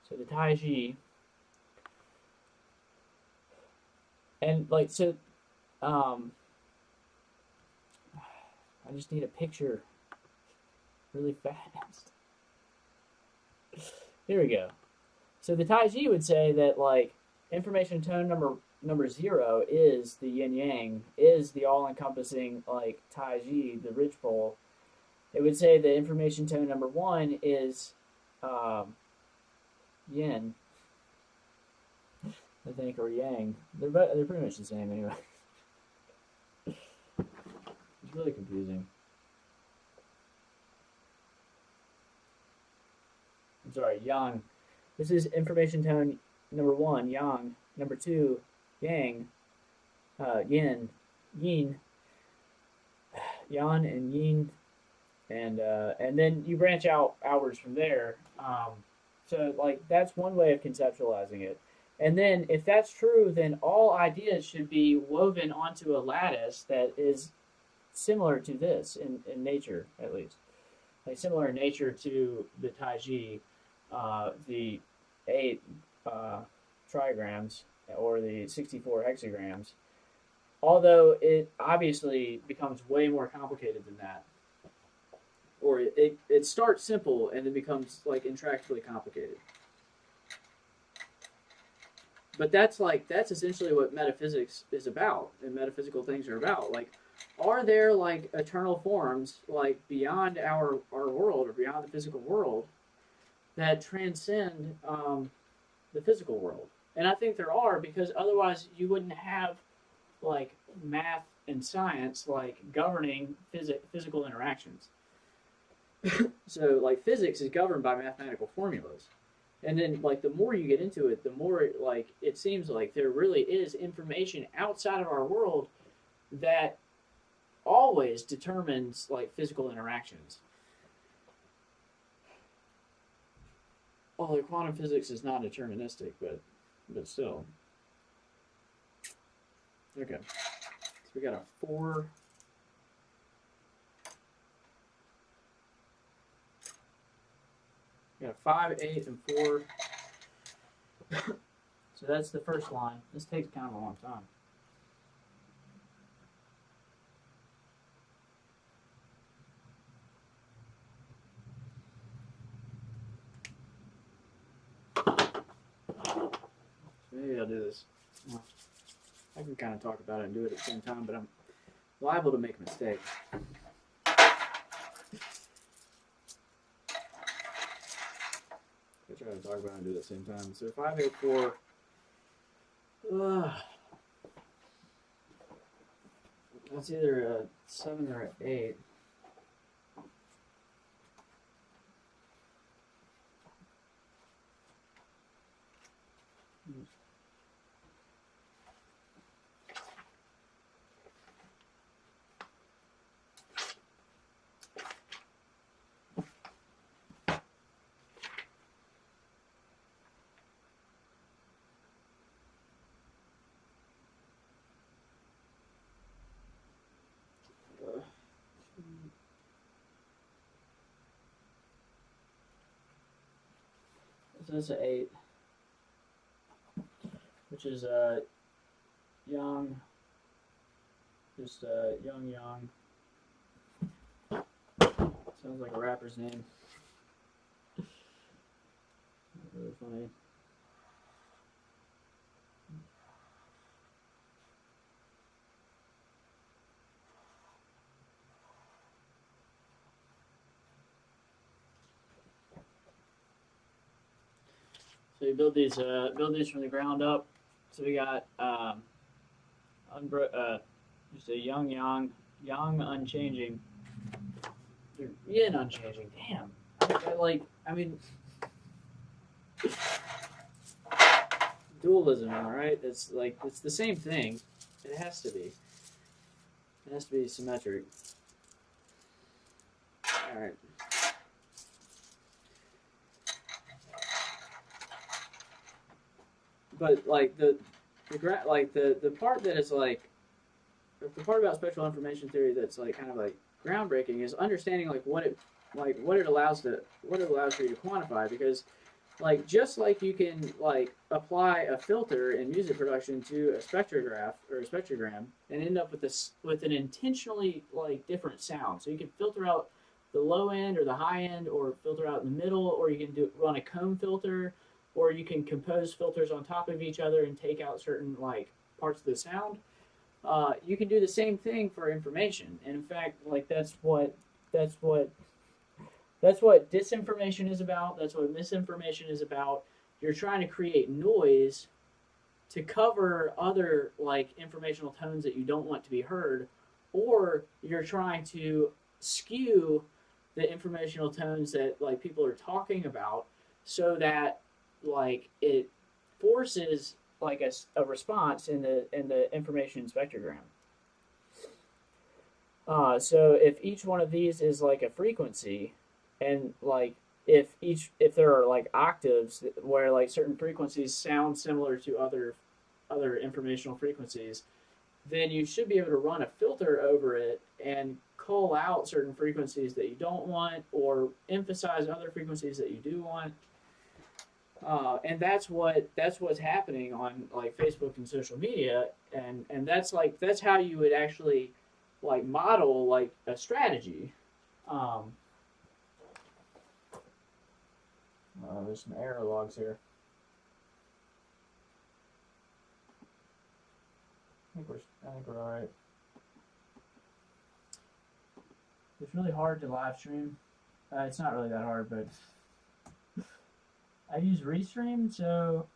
so the Tai Chi, and like so, I just need a picture really fast. Here we go. So the Tai Chi would say that like information tone number 0 is the yin yang, is the all encompassing like Tai Chi, the ridge pole. It would say that information tone number 1 is yin, I think, or yang. They're pretty much the same anyway. It's really confusing. I'm sorry, yang. This is information tone number 1, yang. Number 2, yang. Yin, yin. Yan and yin, and then you branch outwards from there. So like that's one way of conceptualizing it. And then if that's true, then all ideas should be woven onto a lattice that is similar to this in nature, at least. Like similar in nature to the Tai Chi, the 8 trigrams or the 64 hexagrams. Although it obviously becomes way more complicated than that. Or it starts simple and then becomes like intractably complicated. But that's essentially what metaphysics is about, and metaphysical things are about. Like, are there like eternal forms like beyond our world or beyond the physical world that transcend the physical world? And I think there are, because otherwise you wouldn't have like math and science, like governing physical interactions. So like physics is governed by mathematical formulas. And then like the more you get into it, the more like it seems like there really is information outside of our world that always determines like physical interactions. Although quantum physics is not deterministic, but still. Okay. So we got a 4. We got a 5, 8, and 4. So that's the first line. This takes kind of a long time. Maybe I'll do this. Well, I can kind of talk about it and do it at the same time, but I'm liable to make a mistake. I try to talk about it and do it at the same time. So 5, 8, 4. That's either a 7 or an 8. So that's an 8, which is young, just young. Sounds like a rapper's name. Really funny. So you build these from the ground up. So we got just a young, unchanging, yin unchanging. Damn. I mean, dualism, all right? It's the same thing. It has to be. It has to be symmetric. All right. But like the part that is like the part about spectral information theory that's like kind of like groundbreaking is understanding what it allows for you to quantify, because like just like you can like apply a filter in music production to a spectrograph or a spectrogram and end up with an intentionally like different sound. So you can filter out the low end or the high end, or filter out in the middle, or you can run a comb filter, or you can compose filters on top of each other and take out certain like parts of the sound. You can do the same thing for information, and in fact, like that's what disinformation is about. That's what misinformation is about. You're trying to create noise to cover other like informational tones that you don't want to be heard, or you're trying to skew the informational tones that like people are talking about, so that like it forces like a response in the information spectrogram. So if each one of these is like a frequency, and like if there are like octaves where like certain frequencies sound similar to other informational frequencies, then you should be able to run a filter over it and cull out certain frequencies that you don't want, or emphasize other frequencies that you do want. And that's what's happening on like Facebook and social media, and that's how you would actually like model like a strategy. There's some error logs here. I think we're all right. It's really hard to live stream. It's not really that hard, but I use Restream, so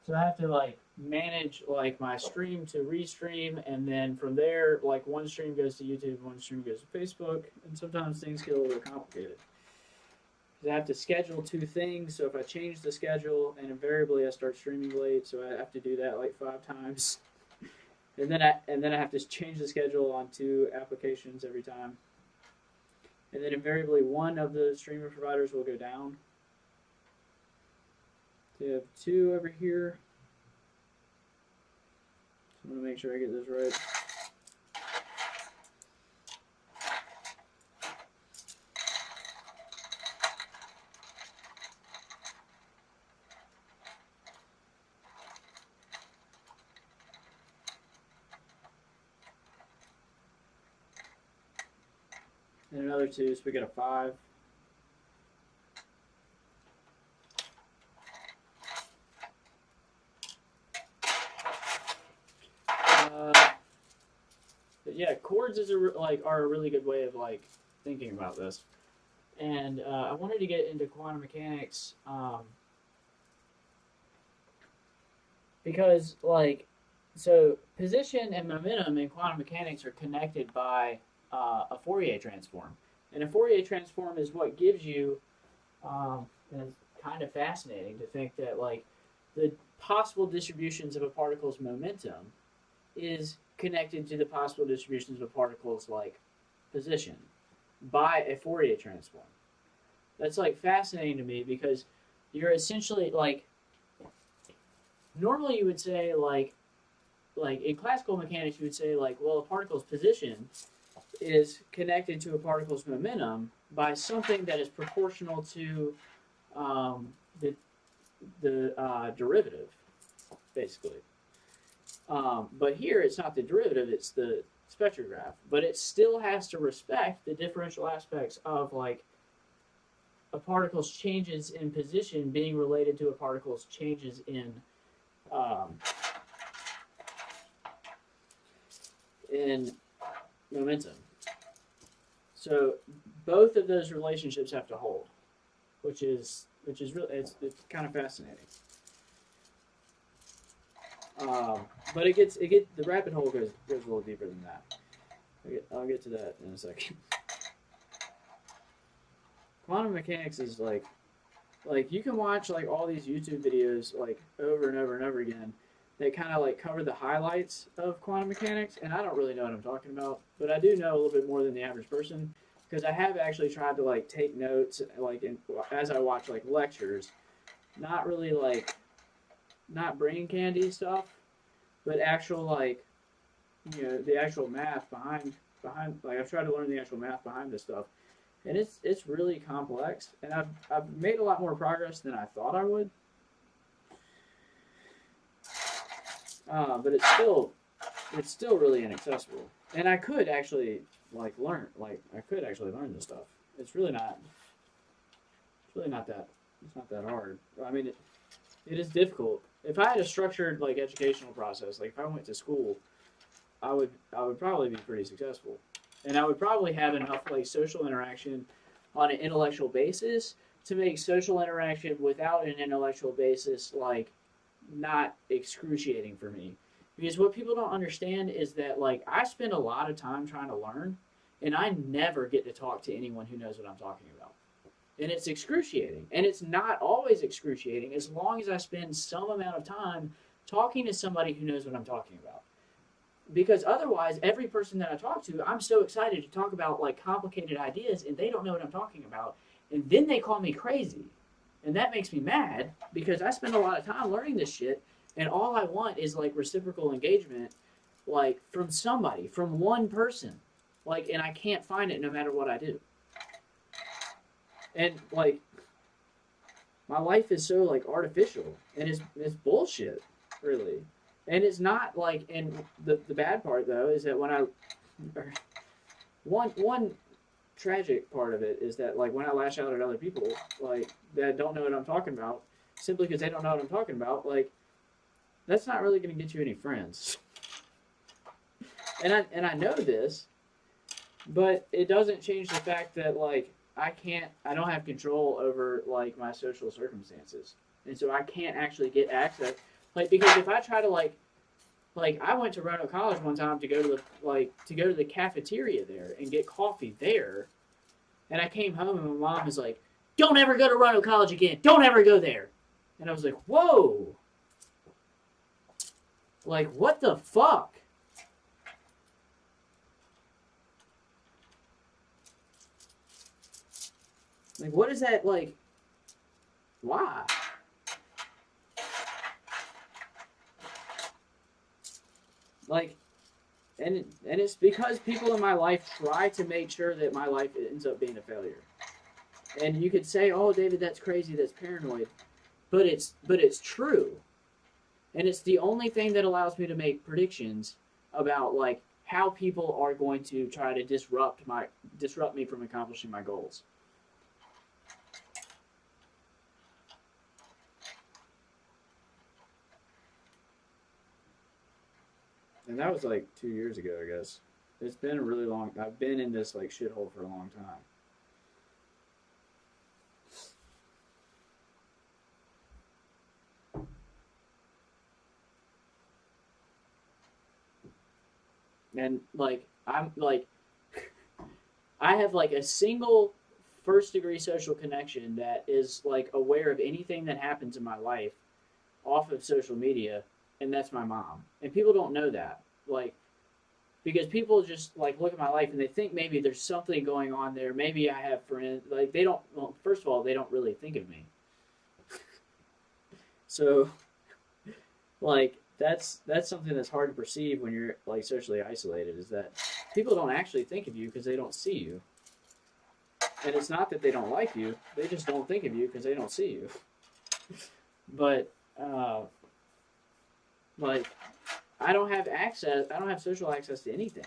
So I have to like manage like my stream to restream, and then from there, like one stream goes to YouTube, one stream goes to Facebook, and sometimes things get a little complicated. Because I have to schedule two things, so if I change the schedule, and invariably I start streaming late, so I have to do that like 5 times. And then I have to change the schedule on 2 applications every time. And then invariably one of the streaming providers will go down. So you have 2 over here. So I'm going to make sure I get this right. And another 2, so we get a 5. But yeah, chords is are a really good way of like thinking about this. And I wanted to get into quantum mechanics because like so position and momentum in quantum mechanics are connected by a Fourier transform, and a Fourier transform is what gives you. And it's kind of fascinating to think that like the possible distributions of a particle's momentum is connected to the possible distributions of a particle's like position by a Fourier transform. That's like fascinating to me because you're essentially like normally you would say like in classical mechanics you would say like, well, a particle's position is connected to a particle's momentum by something that is proportional to the derivative, basically. But here it's not the derivative, it's the spectrograph. But it still has to respect the differential aspects of like a particle's changes in position being related to a particle's changes in momentum. So both of those relationships have to hold, which is really it's kind of fascinating. But the rabbit hole goes a little deeper than that. I'll get to that in a second. Quantum mechanics is like you can watch like all these YouTube videos like over and over and over again. They kind of like cover the highlights of quantum mechanics, and I don't really know what I'm talking about, but I do know a little bit more than the average person because I have actually tried to like take notes like as I watch like lectures, not really like not brain candy stuff, but actual like the actual math behind like I've tried to learn the actual math behind this stuff, and it's really complex, and I've made a lot more progress than I thought I would. But it's still really inaccessible, and I could actually learn this stuff. It's really not that hard. I mean, it is difficult. If I had a structured like educational process, like if I went to school, I would probably be pretty successful, and I would probably have enough like social interaction on an intellectual basis to make social interaction without an intellectual basis like not excruciating for me. Because what people don't understand is that like I spend a lot of time trying to learn, and I never get to talk to anyone who knows what I'm talking about. And it's excruciating. And it's not always excruciating as long as I spend some amount of time talking to somebody who knows what I'm talking about. Because otherwise, every person that I talk to, I'm so excited to talk about like complicated ideas, and they don't know what I'm talking about. And then they call me crazy. And that makes me mad because I spend a lot of time learning this shit, and all I want is like reciprocal engagement, like from somebody, from one person, like, and I can't find it no matter what I do. And like, my life is so like artificial, and it's bullshit, really. And it's not like, and the bad part though is that when one tragic part of it is that like when I lash out at other people like that don't know what I'm talking about simply because they don't know what I'm talking about, like that's not really going to get you any friends. And I know this, but it doesn't change the fact that like I don't have control over like my social circumstances, and so I can't actually get access. Like, because if I try to like I went to Roanoke College one time to go to the cafeteria there and get coffee there, and I came home and my mom was like, "Don't ever go to Roanoke College again. Don't ever go there." And I was like, "Whoa, like what the fuck?" Like, what is that like? Why? Like, and it's because people in my life try to make sure that my life ends up being a failure. And you could say, "Oh, David, that's crazy. That's paranoid," but it's true, and it's the only thing that allows me to make predictions about like how people are going to try to disrupt me from accomplishing my goals. And that was like 2 years ago, I guess. It's been a really long. I've been in this like shithole for a long time. And like I'm like I have like a single first degree social connection that is like aware of anything that happens in my life off of social media, and that's my mom. And people don't know that. Like, because people just like look at my life and they think maybe there's something going on there. Maybe I have friends. Like, they don't, well, first of all, they don't really think of me. So like that's something that's hard to perceive when you're like socially isolated, is that people don't actually think of you because they don't see you. And it's not that they don't like you, they just don't think of you because they don't see you. But like I don't have social access to anything.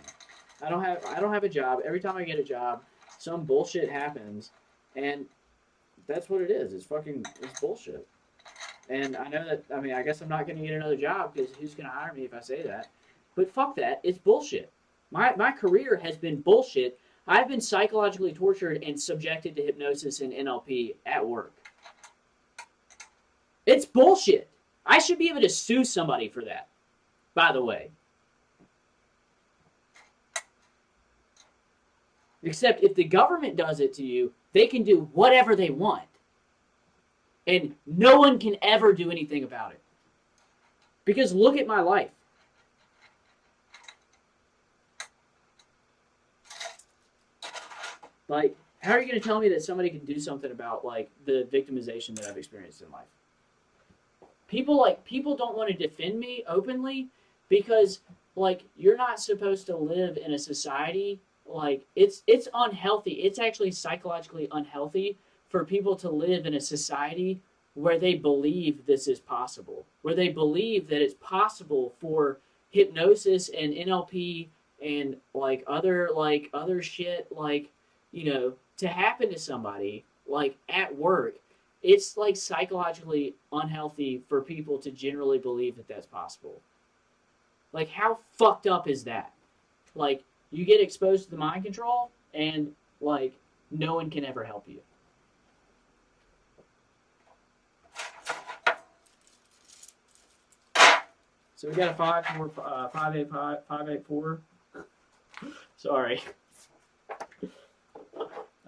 I don't have a job. Every time I get a job, some bullshit happens, and that's what it is. It's bullshit. And I know that, I mean, I guess I'm not going to get another job because who's going to hire me if I say that? But fuck that. It's bullshit. My career has been bullshit. I've been psychologically tortured and subjected to hypnosis and NLP at work. It's bullshit. I should be able to sue somebody for that, by the way. Except if the government does it to you, they can do whatever they want. And no one can ever do anything about it. Because look at my life. Like, how are you going to tell me that somebody can do something about like the victimization that I've experienced in life? People don't want to defend me openly because like you're not supposed to live in a society like it's unhealthy. It's actually psychologically unhealthy for people to live in a society where they believe this is possible, where they believe that it's possible for hypnosis and NLP and like other shit like, you know, to happen to somebody like at work. It's like psychologically unhealthy for people to generally believe that that's possible. Like, how fucked up is that? Like, you get exposed to the mind control and like no one can ever help you. So we got a 584. Sorry.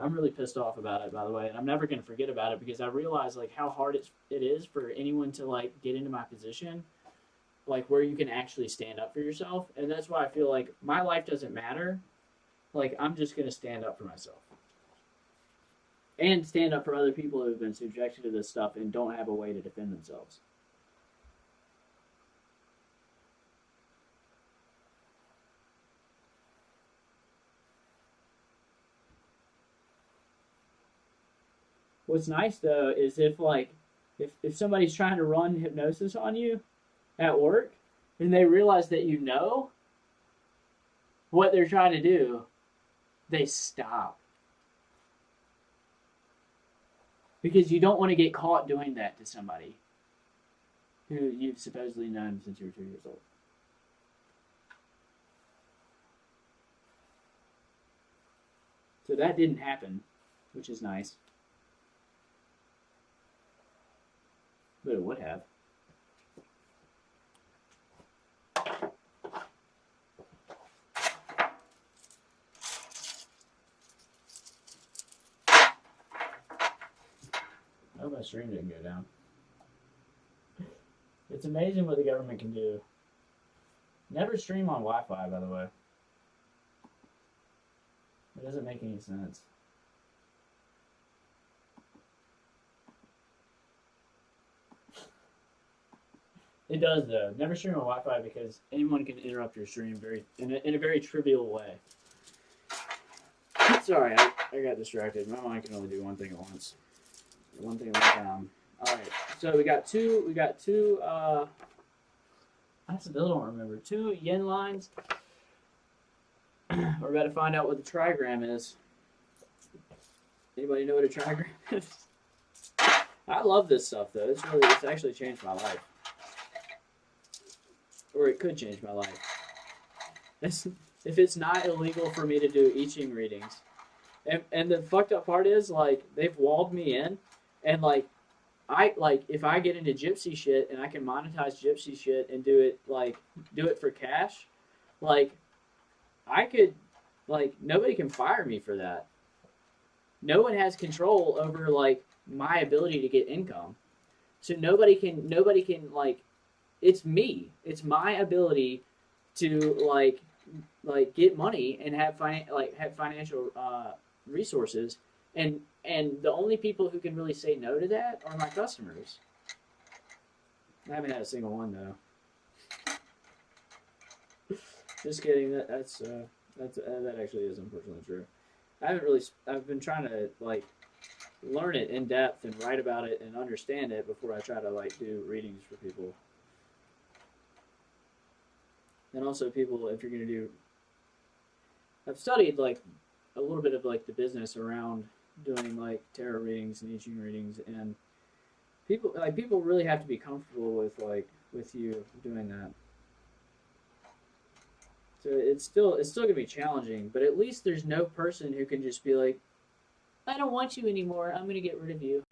I'm really pissed off about it, by the way, and I'm never going to forget about it because I realize like how hard it is for anyone to like get into my position, like where you can actually stand up for yourself. And that's why I feel like my life doesn't matter. Like, I'm just going to stand up for myself and stand up for other people who have been subjected to this stuff and don't have a way to defend themselves. What's nice though is if somebody's trying to run hypnosis on you at work and they realize that you know what they're trying to do, they stop. Because you don't want to get caught doing that to somebody who you've supposedly known since you were 2 years old. So that didn't happen, which is nice. But it would have. my stream didn't go down. It's amazing what the government can do. Never stream on Wi-Fi, by the way. It doesn't make any sense. It does though. Never stream on Wi-Fi because anyone can interrupt your stream in a very trivial way. Sorry, I got distracted. My mind can only do one thing at once. One thing at a time. All right. So we got two. I still don't remember. 2 yin lines. We're about to find out what the trigram is. Anybody know what a trigram is? I love this stuff though. It's actually changed my life. Or it could change my life. If it's not illegal for me to do I Ching readings. And the fucked up part is, like, they've walled me in, and, like, if I get into gypsy shit and I can monetize gypsy shit and do it for cash, like, I could, like, nobody can fire me for that. No one has control over, like, my ability to get income. So nobody can, like, it's me. It's my ability to, like get money and have financial resources, and the only people who can really say no to that are my customers. I haven't had a single one though. Just kidding. That actually is unfortunately true. I've been trying to, like, learn it in depth and write about it and understand it before I try to, like, do readings for people. And also, people, if you're going to do, I've studied, like, a little bit of, like, the business around doing, like, tarot readings and I Ching readings, and people really have to be comfortable with you doing that. So it's still going to be challenging, but at least there's no person who can just be like, I don't want you anymore, I'm going to get rid of you.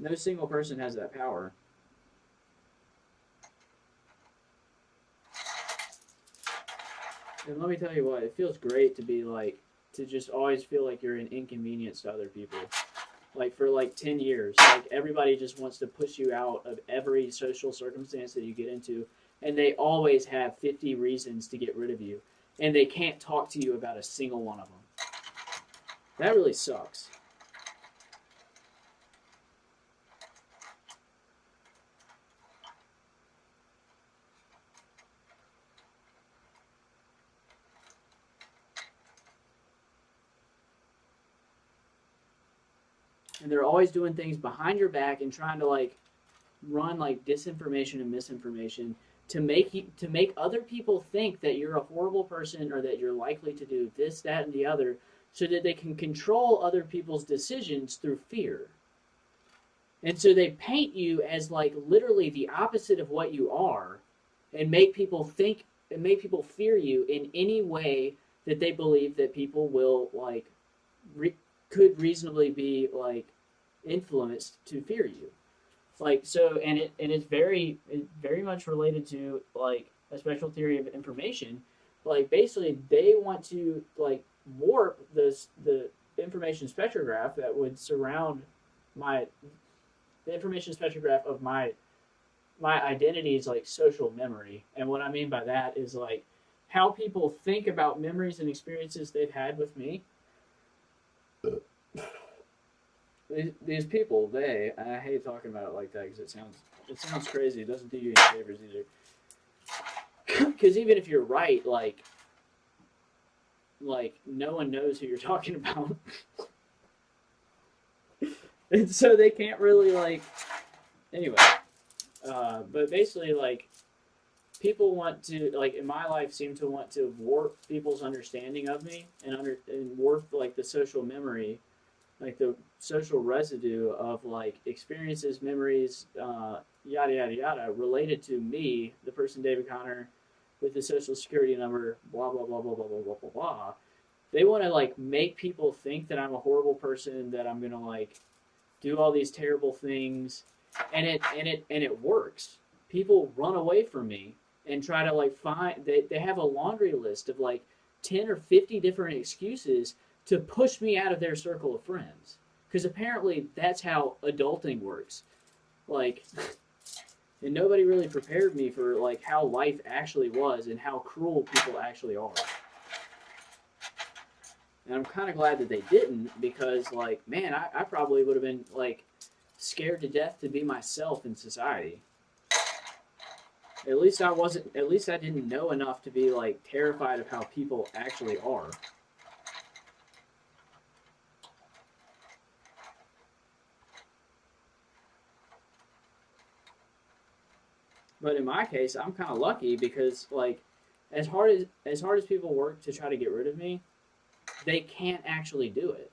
No single person has that power. And let me tell you what, it feels great to be, like, to just always feel like you're an inconvenience to other people. Like, for, like, 10 years. Like, everybody just wants to push you out of every social circumstance that you get into, and they always have 50 reasons to get rid of you. And they can't talk to you about a single one of them. That really sucks. And they're always doing things behind your back and trying to, like, run, like, disinformation and misinformation to make other people think that you're a horrible person or that you're likely to do this, that, and the other, so that they can control other people's decisions through fear. And so they paint you as, like, literally the opposite of what you are, and make people think and make people fear you in any way that they believe that people will, like, could reasonably be, like, influenced to fear you. Like, so, and it's very much related to, like, a spectral theory of information. Like, basically, they want to, like, warp the information spectrograph that would surround the information spectrograph of my identity's, like, social memory. And what I mean by that is, like, how people think about memories and experiences they've had with me. These people, I hate talking about it like that because it sounds crazy. It doesn't do you any favors either. Because even if you're right, like no one knows who you're talking about. And so they can't really, like, anyway. But basically, like, people want to, like, in my life, seem to want to warp people's understanding of me and warp, like, the social memory, like the social residue of, like, experiences, memories, yada, yada, yada, related to me, the person David Connor, with the social security number, blah, blah, blah, blah, blah, blah, blah, blah, blah. They want to, like, make people think that I'm a horrible person, that I'm going to, like, do all these terrible things, and it works. People run away from me and try to, like, they have a laundry list of, like, 10 or 50 different excuses to push me out of their circle of friends. because apparently that's how adulting works. Like, and nobody really prepared me for like how life actually was and how cruel people actually are. And I'm kind of glad that they didn't, because like, man, I probably would have been like scared to death to be myself in society. At least I wasn't. At least I didn't know enough to be like terrified of how people actually are. But in my case, I'm kind of lucky because like, as hard as people work to try to get rid of me, they can't actually do it.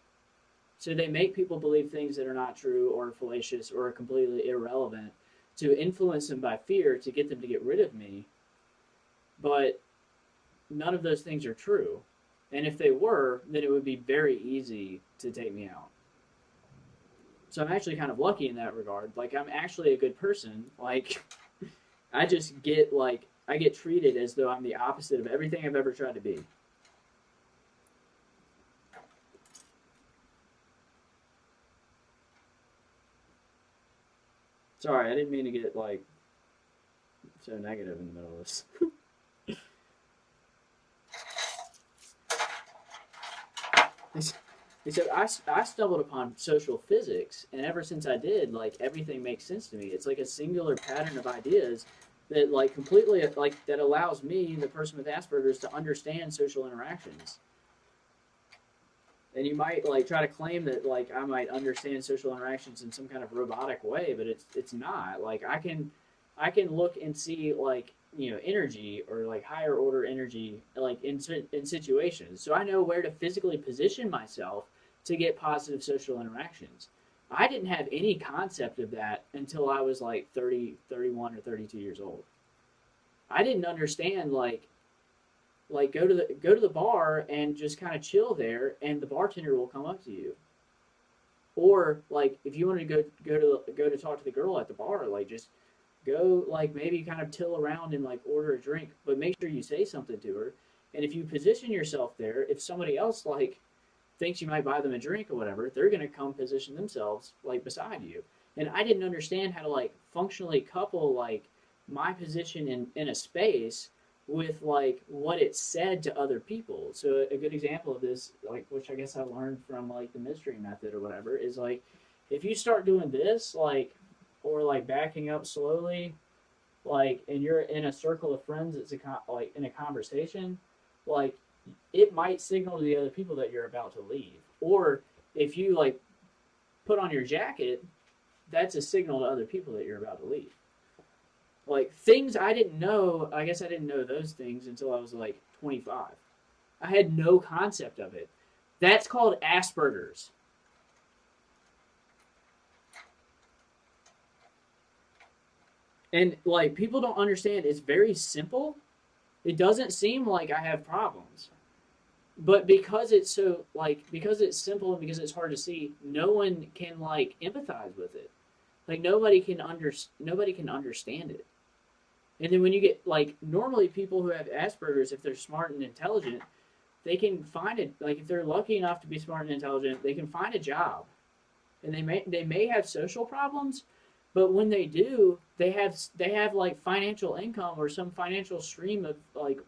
So they make people believe things that are not true or fallacious or completely irrelevant to influence them by fear to get them to get rid of me. But none of those things are true. And if they were, then it would be very easy to take me out. So I'm actually kind of lucky in that regard. Like, I'm actually a good person. Like, I just get like I get treated as though I'm the opposite of everything I've ever tried to be. Sorry, I didn't mean to get like so negative in the middle of this. He said, I stumbled upon social physics, and ever since I did, like, everything makes sense to me. It's like a singular pattern of ideas that, like, completely, like, that allows me, the person with Asperger's, to understand social interactions. And you might, like, try to claim that, like, I might understand social interactions in some kind of robotic way, but it's not. Like, I can look and see, like, energy or like higher order energy, like in situations. So I know where to physically position myself to get positive social interactions. I didn't have any concept of that until I was like 30, 31, or 32 years old. I didn't understand like go to the bar and just kind of chill there, and the bartender will come up to you. Or like if you want to go to talk to the girl at the bar, like just go like maybe kind of till around and like order a drink, but make sure you say something to her. And if you position yourself there, if somebody else like thinks you might buy them a drink or whatever, they're gonna come position themselves like beside you. And I didn't understand how to like functionally couple like my position in a space with like what it said to other people. So a good example of this, like which I guess I learned from like the mystery method or whatever, is like if you start doing this, like or like backing up slowly, like and you're in a circle of friends that's like in a conversation, like it might signal to the other people that you're about to leave. Or if you like put on your jacket, that's a signal to other people that you're about to leave. Like things I didn't know, I guess I didn't know those things until I was like 25. I had no concept of it. That's called Asperger's. And like people don't understand, it's very simple. It doesn't seem like I have problems. But because it's so like because it's simple and because it's hard to see, no one can like empathize with it. Like nobody can understand it. And then when you get like normally people who have Asperger's, if they're smart and intelligent, they can find it. Like if they're lucky enough to be smart and intelligent, they can find a job, and they may have social problems, but when they do, they have like financial income or some financial stream of like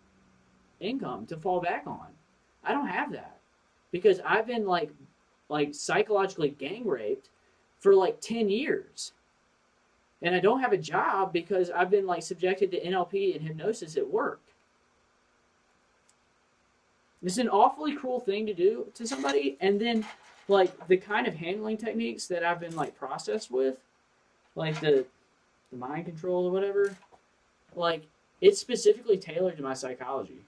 income to fall back on. I don't have that because I've been like psychologically gang raped for like 10 years. And I don't have a job because I've been like subjected to NLP and hypnosis at work. It's an awfully cruel thing to do to somebody. And then like the kind of handling techniques that I've been like processed with, like the mind control or whatever, like it's specifically tailored to my psychology.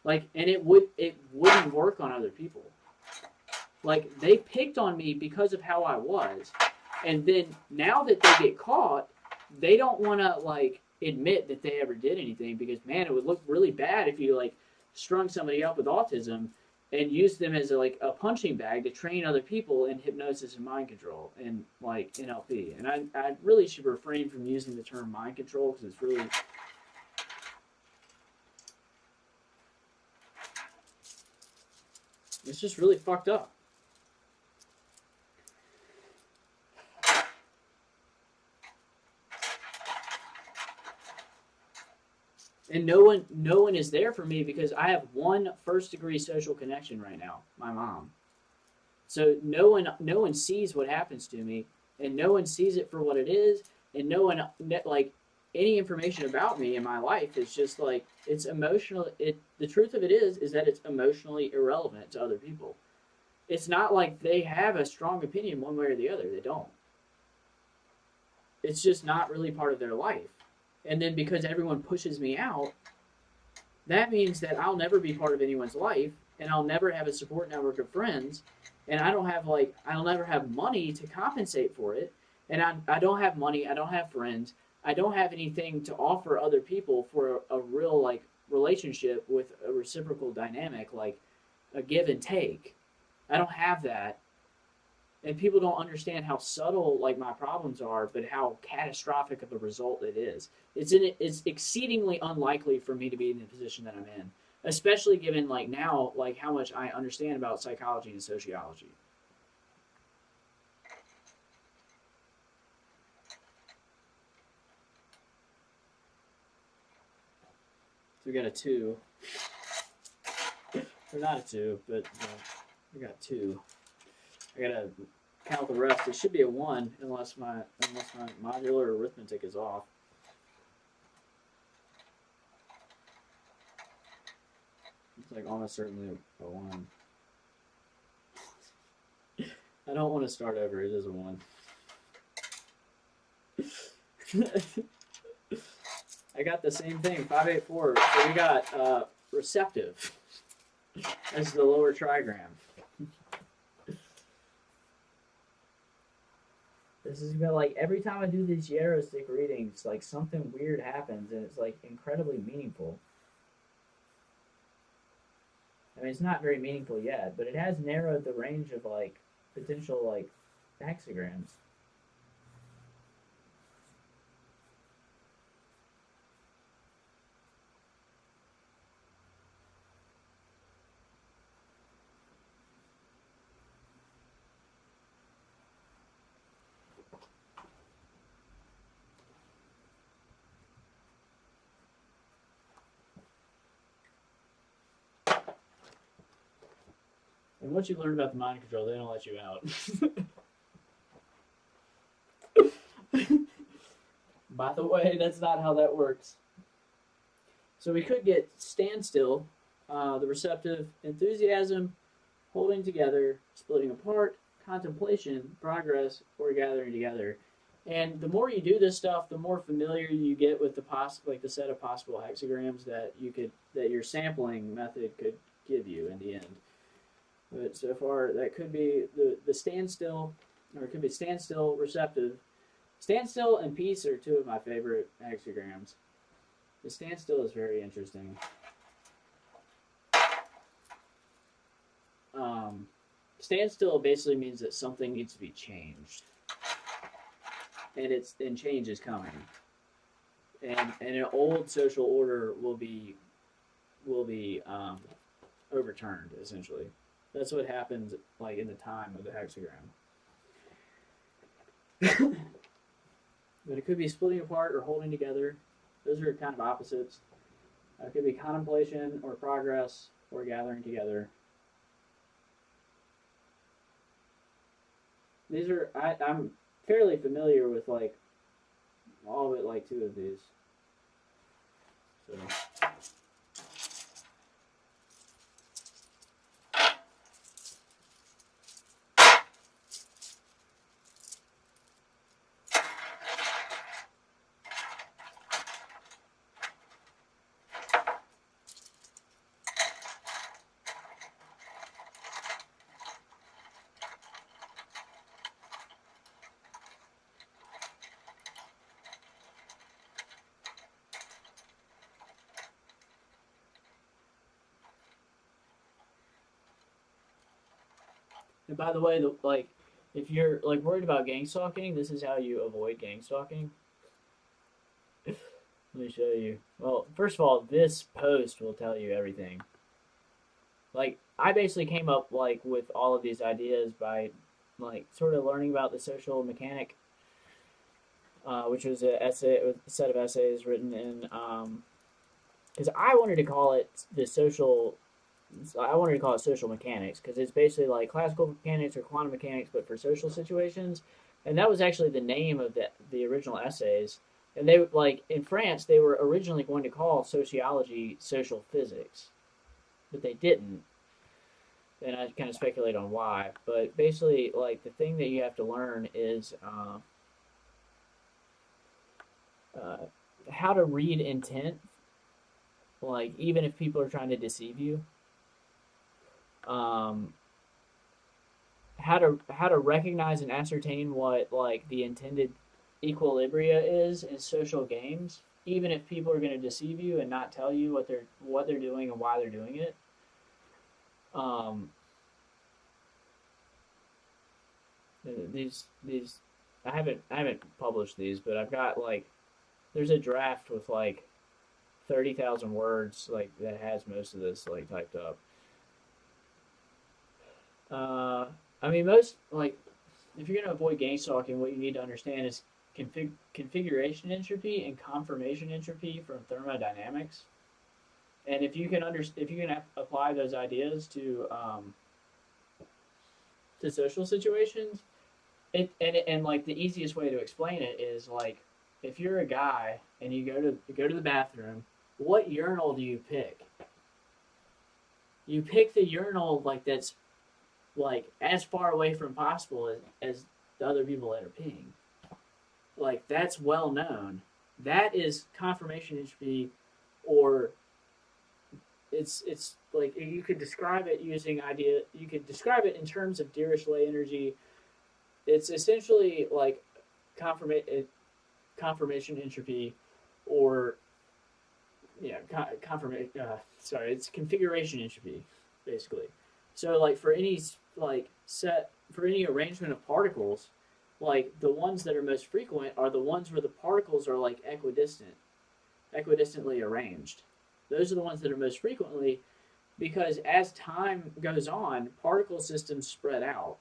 Like, and it wouldn't work on other people. Like they picked on me because of how I was. And then now that they get caught, they don't want to like admit that they ever did anything because man, it would look really bad if you like strung somebody up with autism and used them as like a punching bag to train other people in hypnosis and mind control and like NLP. And I really should refrain from using the term mind control because it's just really fucked up. And no one is there for me because I have one first-degree social connection right now, my mom. So no one sees what happens to me, and no one sees it for what it is, and no one like any information about me in my life is just like it's emotional. The truth of it is that it's emotionally irrelevant to other people. It's not like they have a strong opinion one way or the other. They don't. It's just not really part of their life. And then because everyone pushes me out, that means that I'll never be part of anyone's life, and I'll never have a support network of friends, and I'll never have money to compensate for it, and I don't have money, I don't have friends, I don't have anything to offer other people for a real like relationship with a reciprocal dynamic, like a give and take. I don't have that, and people don't understand how subtle like my problems are, but how catastrophic of a result it is. It's exceedingly unlikely for me to be in the position that I'm in, especially given like now like how much I understand about psychology and sociology. So we got a two, or not a two, but we got two. I gotta count the rest. It should be a one unless my modular arithmetic is off. It's like almost certainly a one. I don't want to start over. It is a one. I got the same thing, 584. So we got receptive as the lower trigram. This is about like every time I do these Yarrow-stick readings, like something weird happens and it's like incredibly meaningful. I mean, it's not very meaningful yet, but it has narrowed the range of like potential like hexagrams. And once you learn about the mind control, they don't let you out. By the way, that's not how that works. So we could get standstill, the receptive, enthusiasm, holding together, splitting apart, contemplation, progress, or gathering together. And the more you do this stuff, the more familiar you get with the set of possible hexagrams that your sampling method could give you in the end. But so far, that could be the standstill, or it could be standstill, receptive. Standstill and peace are two of my favorite hexagrams. The standstill is very interesting. Standstill basically means that something needs to be changed, and change is coming, and an old social order will be overturned essentially. That's what happens like in the time of the hexagram. But it could be splitting apart or holding together. Those are kind of opposites. It could be contemplation or progress or gathering together. These are I'm fairly familiar with like all but like two of these. So. And by the way, if you're like worried about gang stalking, this is how you avoid gang stalking. Let me show you. Well, first of all, this post will tell you everything. Like I basically came up like with all of these ideas by like sort of learning about the social mechanic, which was a set of essays written in because I wanted to call it the social. I wanted to call it social mechanics because it's basically like classical mechanics or quantum mechanics, but for social situations. And that was actually the name of the original essays. And they like in France, they were originally going to call sociology social physics, but they didn't. And I kind of speculate on why. But basically, like the thing that you have to learn is how to read intent. Like even if people are trying to deceive you, um, how to recognize and ascertain what like the intended equilibria is in social games, even if people are going to deceive you and not tell you what they're doing and why they're doing it. Um, these I haven't published these, but I've got like there's a draft with like 30,000 words like that has most of this like typed up. I mean most like if you're going to avoid game stalking, what you need to understand is configuration entropy and conformation entropy from thermodynamics. And if you can apply those ideas to social situations, and like the easiest way to explain it is like if you're a guy and you go to the bathroom, what urinal do you pick? You pick the urinal like that's like as far away from possible as the other people that are peeing. Like that's well known. That is confirmation entropy, or it's like you could describe it using idea. You could describe it in terms of Dirichlet energy. It's essentially like confirmation entropy, or yeah, confirmation. Sorry, it's configuration entropy, basically. So like for any like set for any arrangement of particles, like the ones that are most frequent are the ones where the particles are like equidistantly arranged. Those are the ones that are most frequently because as time goes on, particle systems spread out.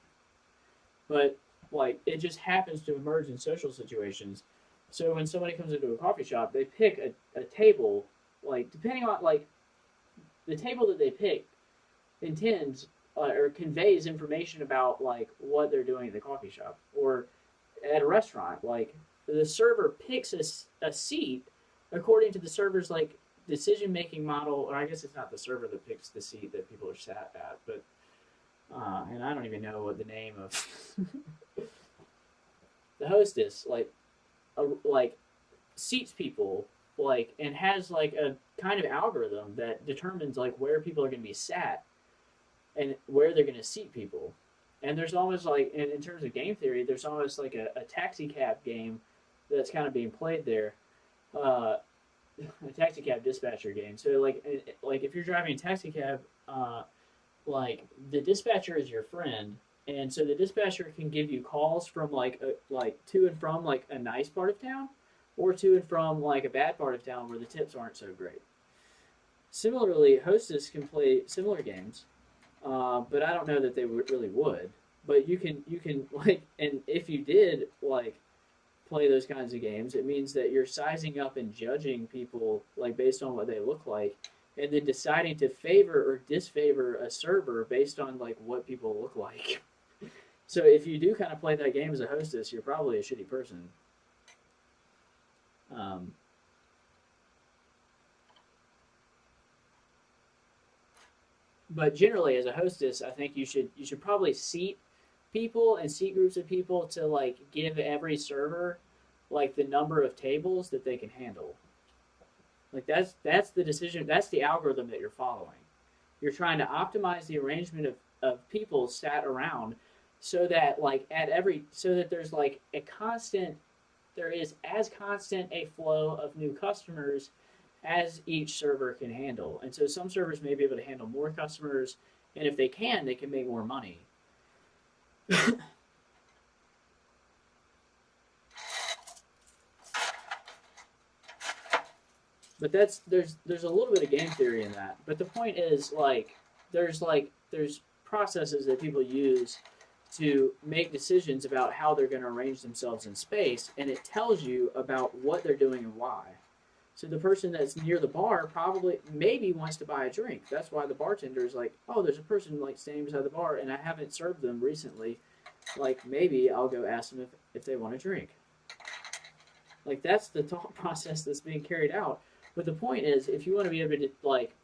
But like it just happens to emerge in social situations. So when somebody comes into a coffee shop, they pick a table, like depending on like the table that they pick intends or conveys information about like what they're doing at the coffee shop or at a restaurant. Like the server picks a seat according to the server's like decision making model, or I guess it's not the server that picks the seat that people are sat at, but and I don't even know what the name of the hostess like seats people like and has like a kind of algorithm that determines like where people are going to be sat and where they're going to seat people. And there's almost like in terms of game theory, there's almost like a taxi cab game that's kind of being played there. A taxi cab dispatcher game. So like if you're driving a taxi cab, like the dispatcher is your friend, and so the dispatcher can give you calls from like to and from like a nice part of town, or to and from like a bad part of town where the tips aren't so great. Similarly, hostess can play similar games, but I don't know that they really would. But you can like, and if you did like play those kinds of games, it means that you're sizing up and judging people like based on what they look like, and then deciding to favor or disfavor a server based on like what people look like. So if you do kind of play that game as a hostess, you're probably a shitty person. Um, but generally, as a hostess, I think you should probably seat people and seat groups of people to like give every server like the number of tables that they can handle. Like that's the decision. That's the algorithm that you're following. You're trying to optimize the arrangement of people sat around so that like at every so that there's like a constant there is as constant a flow of new customers as each server can handle. And so some servers may be able to handle more customers, and if they can make more money. But there's a little bit of game theory in that. But the point is there's processes that people use to make decisions about how they're going to arrange themselves in space, and it tells you about what they're doing and why. So the person that's near the bar probably maybe wants to buy a drink. That's why the bartender is like, oh, there's a person like standing beside the bar, and I haven't served them recently. Like maybe I'll go ask them if they want a drink. Like that's the thought process that's being carried out. But the point is, if you want to be able to like,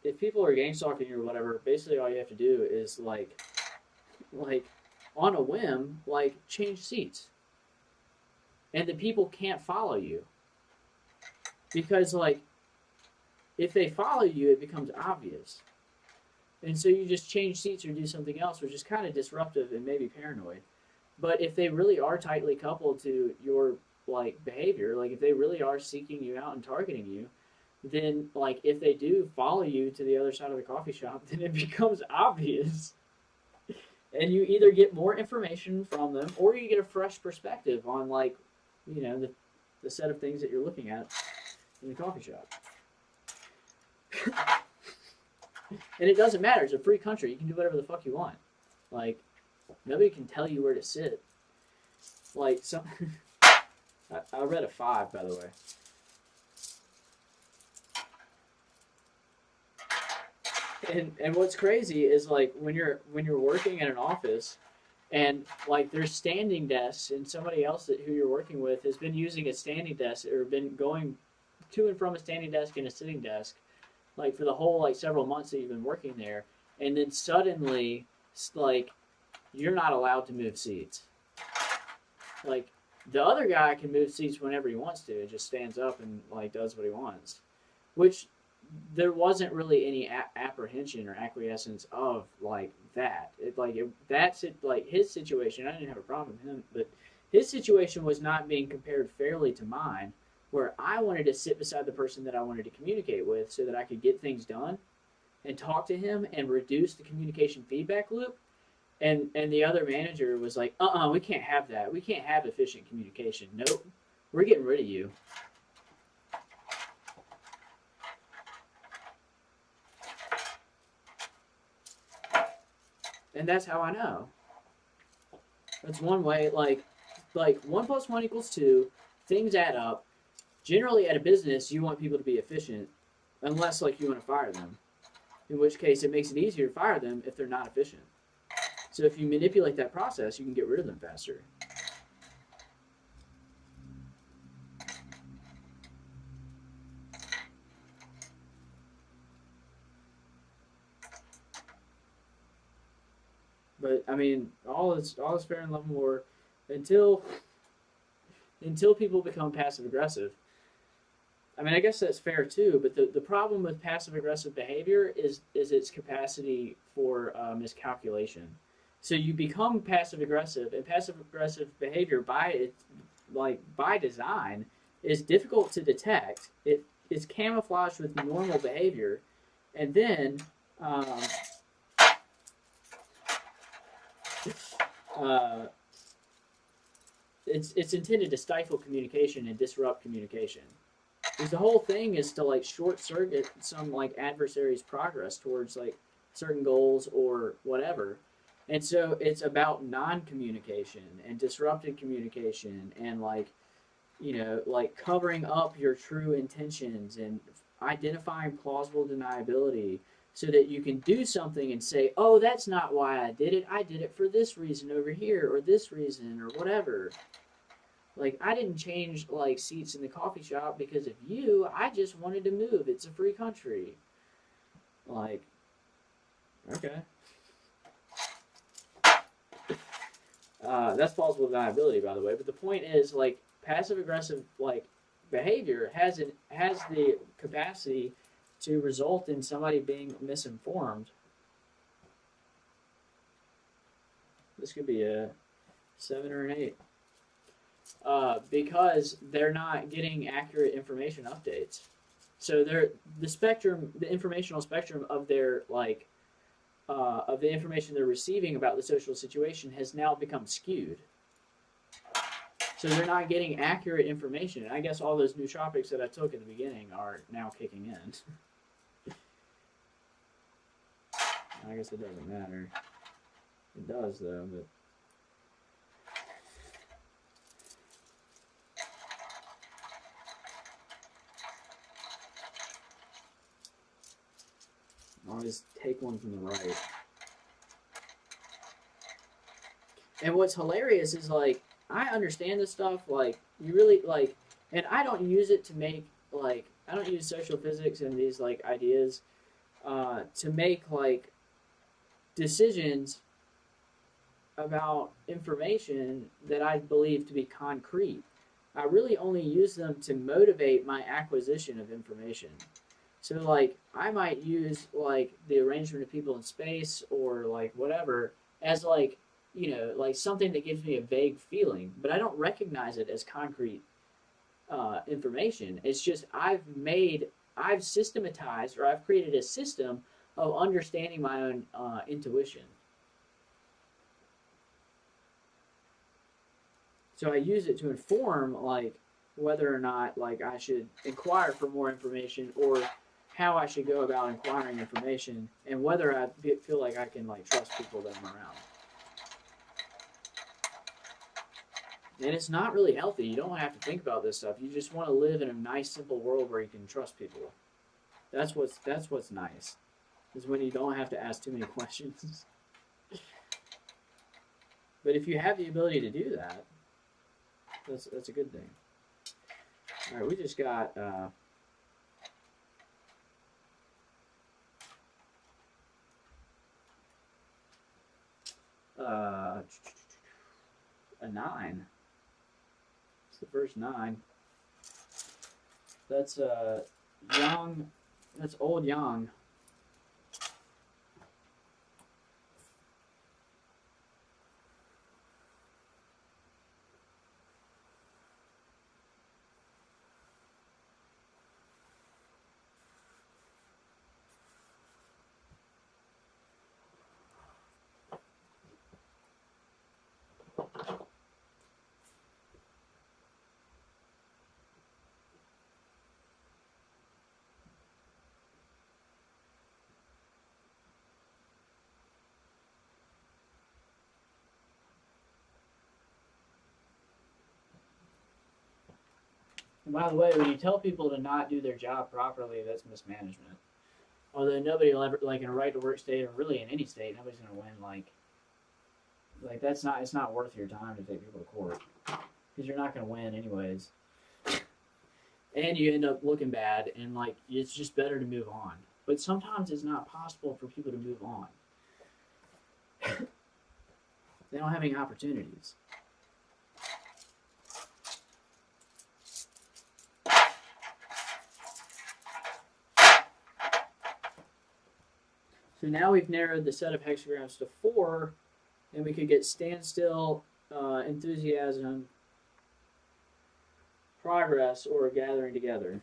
if people are gang stalking you or whatever, basically all you have to do is like on a whim, like change seats, and the people can't follow you because like if they follow you, it becomes obvious, and so you just change seats or do something else, which is kind of disruptive and maybe paranoid. But if they really are tightly coupled to your like behavior, like if they really are seeking you out and targeting you, then like if they do follow you to the other side of the coffee shop, then it becomes obvious. And you either get more information from them or you get a fresh perspective on like, you know, the set of things that you're looking at in the coffee shop. And it doesn't matter. It's a free country. You can do whatever the fuck you want. Like, nobody can tell you where to sit. Like, some... I read a 5, by the way. And what's crazy is like when you're working in an office and like there's standing desks and somebody else who you're working with has been using a standing desk or been going to and from a standing desk and a sitting desk like for the whole like several months that you've been working there, and then suddenly like you're not allowed to move seats. Like the other guy can move seats whenever he wants to. It just stands up and like does what he wants, which there wasn't really any apprehension or acquiescence of like that. That's it. Like his situation, I didn't have a problem with him, but his situation was not being compared fairly to mine, where I wanted to sit beside the person that I wanted to communicate with so that I could get things done and talk to him and reduce the communication feedback loop. And the other manager was like, we can't have that. We can't have efficient communication. Nope, we're getting rid of you. And that's how I know. That's one way. Like 1 + 1 = 2. Things add up. Generally, at a business, you want people to be efficient, unless like you want to fire them. In which case, it makes it easier to fire them if they're not efficient. So if you manipulate that process, you can get rid of them faster. But I mean, all is fair in love and war until people become passive aggressive. I mean, I guess that's fair too. But the problem with passive aggressive behavior is its capacity for miscalculation. So you become passive aggressive, and passive aggressive behavior by design is difficult to detect. It is camouflaged with normal behavior, and then it's intended to stifle communication and disrupt communication. Because the whole thing is to like short circuit some like adversary's progress towards like certain goals or whatever. And so it's about non-communication and disrupted communication and like, you know, like covering up your true intentions and identifying plausible deniability so that you can do something and say, oh, that's not why I did it. I did it for this reason over here or this reason or whatever. Like, I didn't change like seats in the coffee shop because of you. I just wanted to move. It's a free country. Like, okay. That's plausible deniability, by the way. But the point is, like, passive aggressive like behavior has the capacity to result in somebody being misinformed. This could be a 7 or an 8. Because they're not getting accurate information updates. So the informational spectrum of their like of the information they're receiving about the social situation has now become skewed. So they're not getting accurate information. And I guess all those nootropics that I took at the beginning are now kicking in. I guess it doesn't matter. It does though, but just take one from the right. And what's hilarious is, like, I understand this stuff, like, you really, like, and I don't use it to make, like, I don't use social physics and these, like, ideas to make, like, decisions about information that I believe to be concrete. I really only use them to motivate my acquisition of information. So, like, I might use, like, the arrangement of people in space or, like, whatever as, like, you know, like something that gives me a vague feeling, but I don't recognize it as concrete information. It's just I've systematized, or I've created a system of understanding my own intuition. So I use it to inform, like, whether or not, like, I should inquire for more information, or how I should go about inquiring information, and whether I feel like I can, like, trust people that I'm around. And it's not really healthy. You don't have to think about this stuff. You just want to live in a nice, simple world where you can trust people. That's what's nice, is when you don't have to ask too many questions. But if you have the ability to do that, that's a good thing. All right, we just got a 9. It's the first 9. That's Yang. That's old Yang. And by the way, when you tell people to not do their job properly, that's mismanagement. Although nobody will ever, like, in a right-to-work state, or really in any state, nobody's going to win. Like that's not, it's not worth your time to take people to court, because you're not going to win anyways. And you end up looking bad, and, like, it's just better to move on. But sometimes it's not possible for people to move on. They don't have any opportunities. So now we've narrowed the set of hexagrams to 4, and we could get standstill, enthusiasm, progress, or gathering together.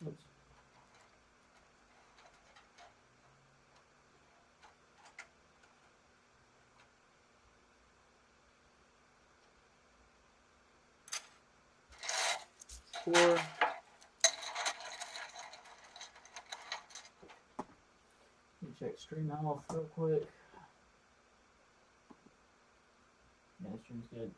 Oops. Four. Let me check stream health real quick. Yeah, stream's good.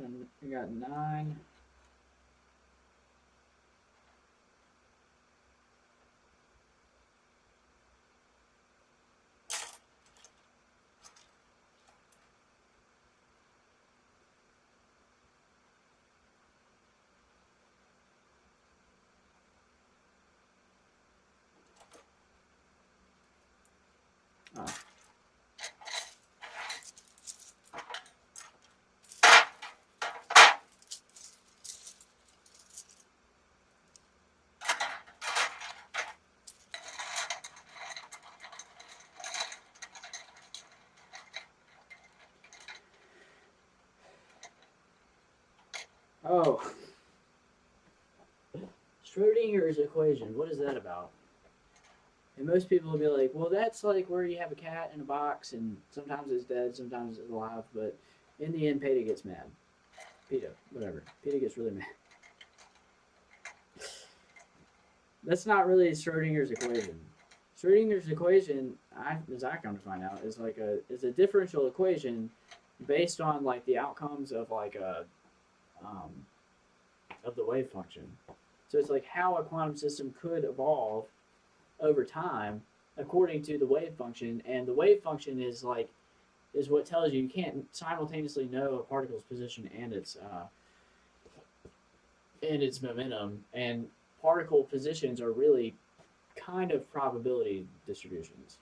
And we got 9. Oh. Oh, Schrodinger's equation. What is that about? And most people will be like, well, that's like where you have a cat in a box and sometimes it's dead, sometimes it's alive, but in the end, Peter gets mad. Peter, whatever. Peter gets really mad. That's not really Schrodinger's equation. Schrodinger's equation, as I come to find out, is a differential equation based on like the outcomes of like a um, of the wave function. So it's like how a quantum system could evolve over time according to the wave function, and the wave function is what tells you can't simultaneously know a particle's position and its momentum, and particle positions are really kind of probability distributions.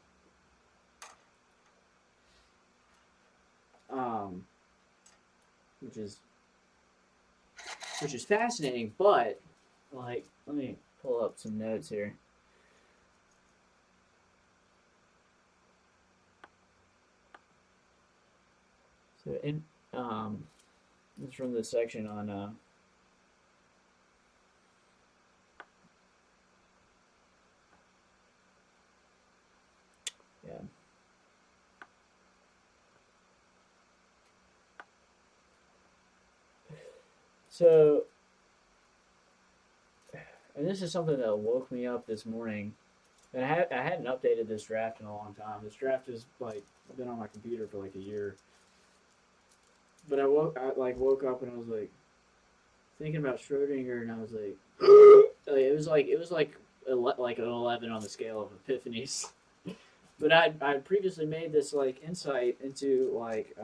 Um, which is fascinating, but like let me pull up some notes here. So in it's from the section on yeah. So, and this is something that woke me up this morning. And I hadn't updated this draft in a long time. This draft has like been on my computer for like a year. But I woke up and I was like thinking about Schrodinger, and I was like, it was like an 11 on the scale of epiphanies. But I previously made this like insight into like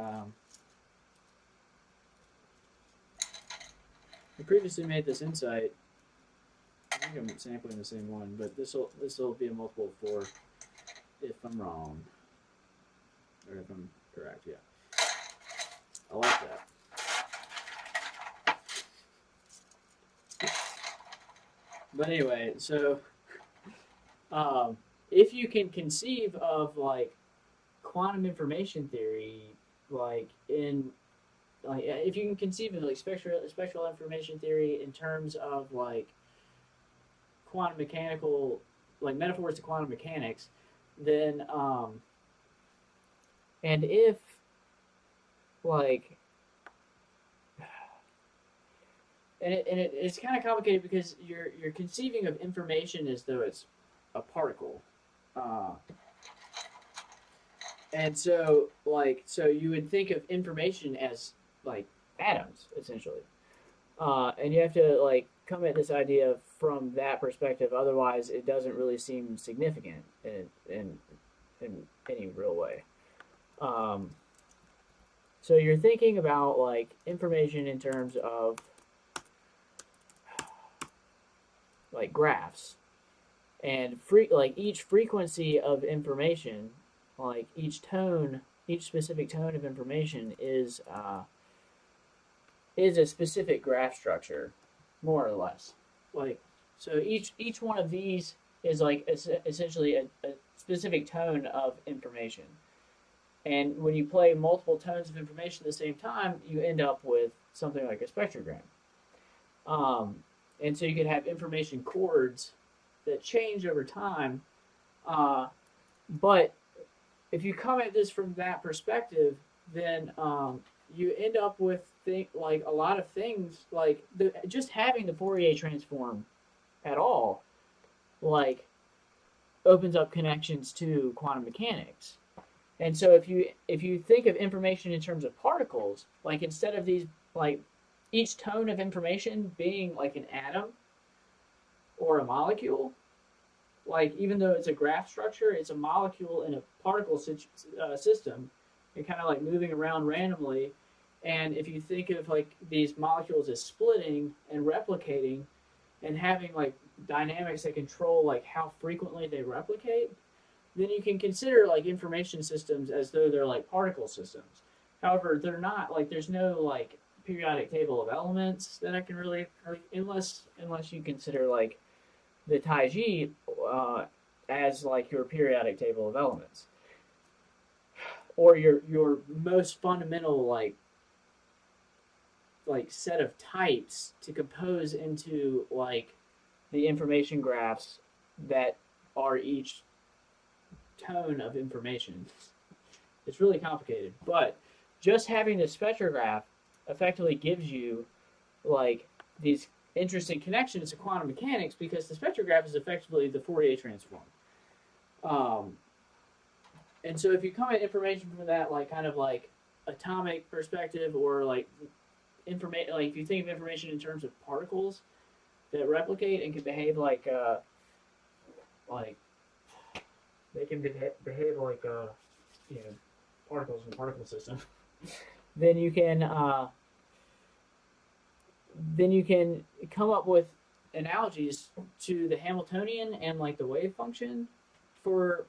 I previously made this insight. I think I'm sampling the same one, but this will be a multiple of 4 if I'm wrong, or if I'm correct. Yeah, I like that. But anyway, so if you can conceive of like quantum information theory, like in like if you can conceive of like spectral information theory in terms of like quantum mechanical, like metaphors to quantum mechanics, then and if like it's kind of complicated because you're conceiving of information as though it's a particle, uh, and so you would think of information as like atoms essentially, and you have to like come at this idea from that perspective. Otherwise, it doesn't really seem significant in any real way. Um, so you're thinking about like information in terms of like graphs, and each frequency of information, like each specific tone of information is a specific graph structure, more or less. Like so, each one of these is like essentially a specific tone of information. And when you play multiple tones of information at the same time, you end up with something like a spectrogram. And so you could have information chords that change over time. But if you come at this from that perspective, then you end up with like a lot of things like just having the Fourier transform at all, like opens up connections to quantum mechanics. And so if you think of information in terms of particles, like instead of these like each tone of information being like an atom or a molecule, like even though it's a graph structure, it's a molecule in a particle system, and kind of like moving around randomly. And if you think of like these molecules as splitting and replicating, and having like dynamics that control like how frequently they replicate, then you can consider like information systems as though they're like particle systems. However, they're not like there's no like periodic table of elements that I can really unless you consider like the Tai Chi as like your periodic table of elements, or your most fundamental like like set of types to compose into like the information graphs that are each tone of information. It's really complicated, but just having the spectrograph effectively gives you like these interesting connections to quantum mechanics because the spectrograph is effectively the Fourier transform. And so if you come at information from that like kind of like atomic perspective or like information, like if you think of information in terms of particles that replicate and can behave like they can behave like you know particles in the particle system, then you can come up with analogies to the Hamiltonian and like the wave function for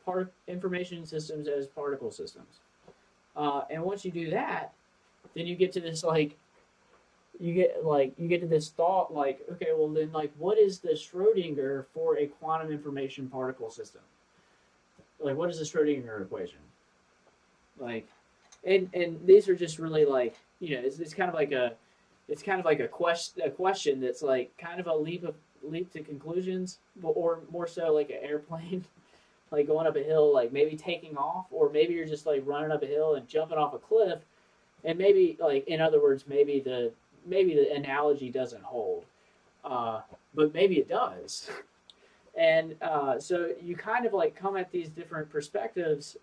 information systems as particle systems. And once you do that, then you get to this like you get to this thought like, okay, well then like what is the Schrodinger for a quantum information particle system? Like what is the Schrodinger equation? Like and these are just really like, you know, it's kind of like a question that's like kind of a leap to conclusions, or more so like an airplane like going up a hill, like maybe taking off, or maybe you're just like running up a hill and jumping off a cliff, and maybe like in other words, maybe the analogy doesn't hold, but maybe it does, and so you kind of like come at these different perspectives.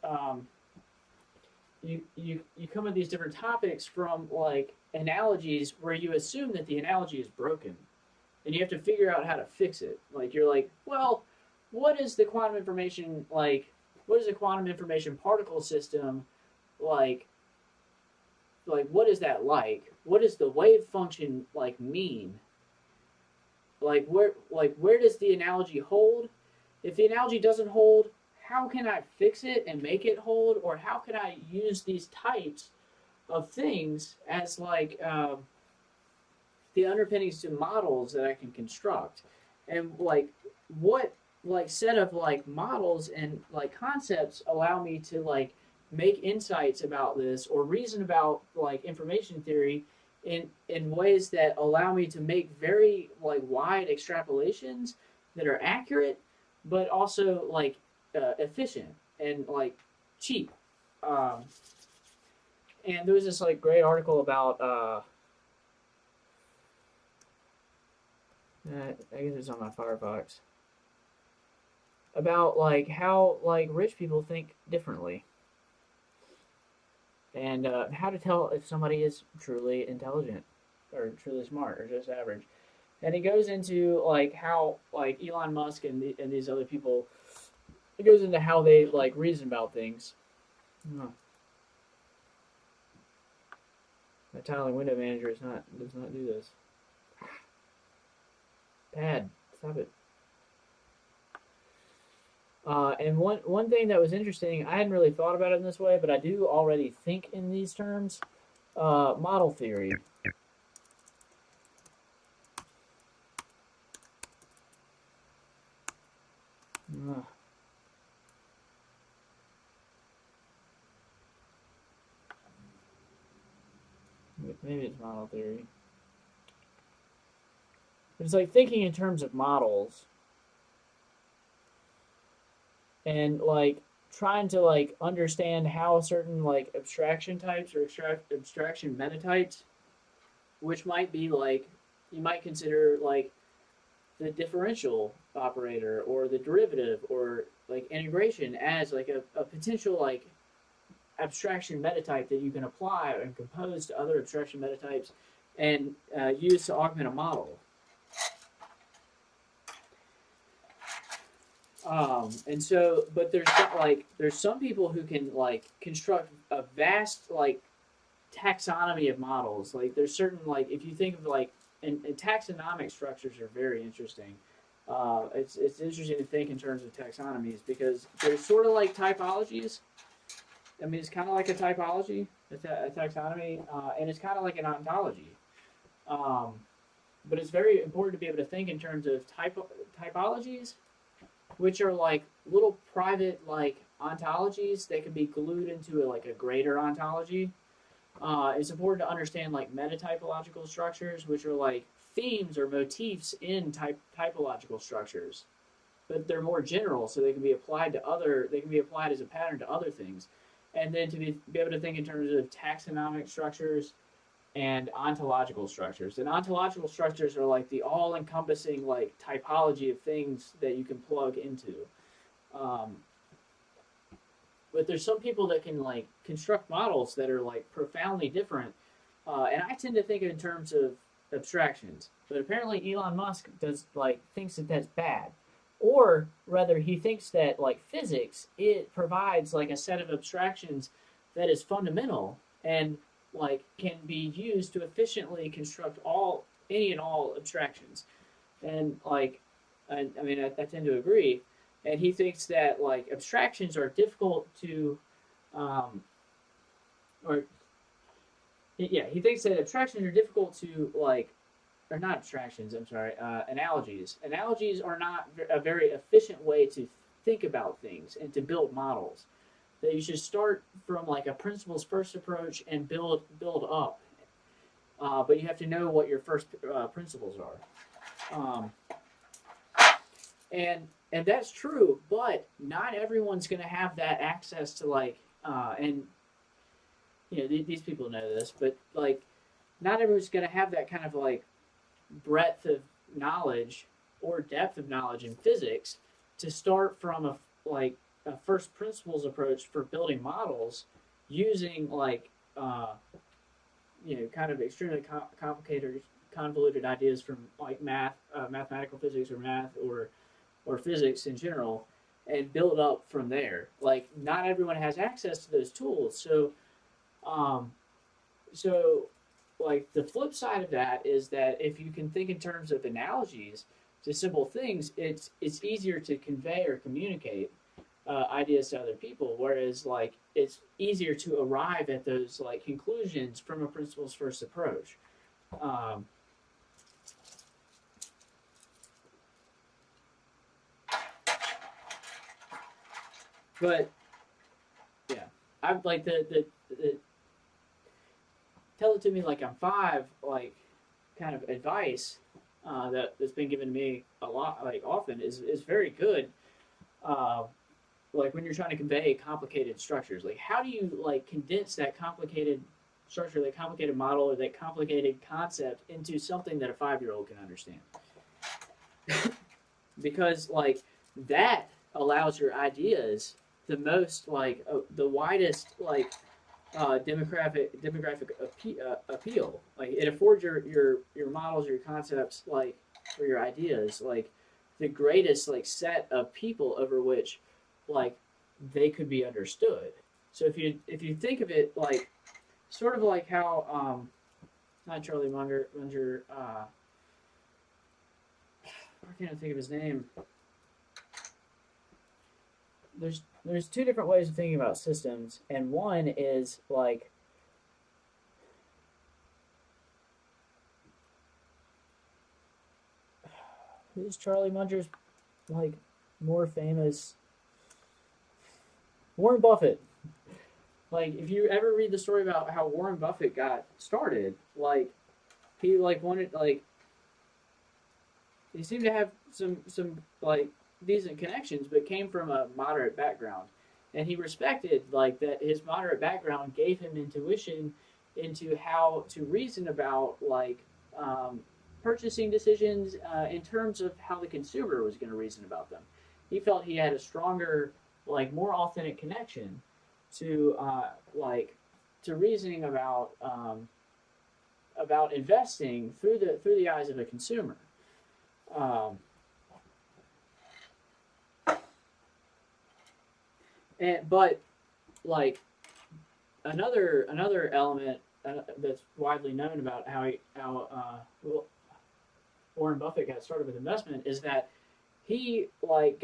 You come at these different topics from like analogies where you assume that the analogy is broken, and you have to figure out how to fix it. Like you're like, well, what is the quantum information like? What is the quantum information particle system like? Like what is that like? What does the wave function like mean? Like where does the analogy hold? If the analogy doesn't hold, how can I fix it and make it hold? Or how can I use these types of things as like the underpinnings to models that I can construct? And like what like set of like models and like concepts allow me to like make insights about this or reason about like information theory in ways that allow me to make very like wide extrapolations that are accurate but also like efficient and like cheap. And there was this like great article about I guess it's on my Firefox about like how like rich people think differently and how to tell if somebody is truly intelligent or truly smart or just average. And it goes into like how like Elon Musk and these other people. It goes into how they like reason about things. Oh. My tiling window manager does not do this. Pad, stop it. And one thing that was interesting, I hadn't really thought about it in this way, but I do already think in these terms. Model theory. Maybe it's model theory. But it's like thinking in terms of models and like trying to like understand how certain like abstraction types or abstraction metatypes, which might be like you might consider like the differential operator or the derivative or like integration as like a potential like abstraction metatype that you can apply and compose to other abstraction metatypes and use to augment a model. And so, but there's some people who can like construct a vast like taxonomy of models. Like there's certain like if you think of like and taxonomic structures are very interesting. It's interesting to think in terms of taxonomies because they're sort of like typologies. I mean, it's kind of like a typology, a taxonomy, and it's kind of like an ontology. But it's very important to be able to think in terms of typologies, which are like little private like ontologies that can be glued into like a greater ontology. it's important to understand like metatypological structures, which are like themes or motifs in typological structures, but they're more general, so they can be applied to other. They can be applied as a pattern to other things, and then to be able to think in terms of taxonomic structures and ontological structures. And ontological structures are like the all-encompassing like typology of things that you can plug into. Um, but there's some people that can like construct models that are like profoundly different, and I tend to think in terms of abstractions. But apparently Elon Musk does like thinks that that's bad, or rather he thinks that like physics it provides like a set of abstractions that is fundamental and like can be used to efficiently construct all any and all abstractions. And like I mean I tend to agree, and he thinks that like abstractions are difficult to or yeah, he thinks that abstractions are difficult to like or not abstractions, I'm sorry, analogies. Analogies are not a very efficient way to think about things and to build models. That you should start from like a principles first approach and build up. But you have to know what your first principles are. And that's true, but not everyone's going to have that access to like and you know these people know this, but like not everyone's going to have that kind of like breadth of knowledge or depth of knowledge in physics to start from a first principles approach for building models using like kind of extremely complicated convoluted ideas from like mathematical physics or math or physics in general and build up from there. Like not everyone has access to those tools, um, so like the flip side of that is that if you can think in terms of analogies to simple things, it's easier to convey or communicate ideas to other people. Whereas like it's easier to arrive at those like conclusions from a principles first approach. Um, but yeah, I'm like the tell it to me like I'm five like kind of advice that's been given to me a lot like often is very good. Uh, like when you're trying to convey complicated structures, like how do you like condense that complicated structure, that complicated model, or that complicated concept into something that a 5-year-old can understand? Because like that allows your ideas the most like the widest like demographic appeal. Like it affords your models, your concepts, like or your ideas, like the greatest like set of people over which like they could be understood. So if you think of it like sort of like how not Charlie Munger I can't think of his name. There's two different ways of thinking about systems, and one is like who's Charlie Munger's like more famous Warren Buffett. Like if you ever read the story about how Warren Buffett got started, like he like wanted like he seemed to have some like decent connections, but came from a moderate background, and he respected like that his moderate background gave him intuition into how to reason about like um, purchasing decisions in terms of how the consumer was going to reason about them. He felt he had a stronger, like more authentic connection to like to reasoning about investing through the eyes of a consumer. Um, but like another element that's widely known about how Warren Buffett got started with investment is that he like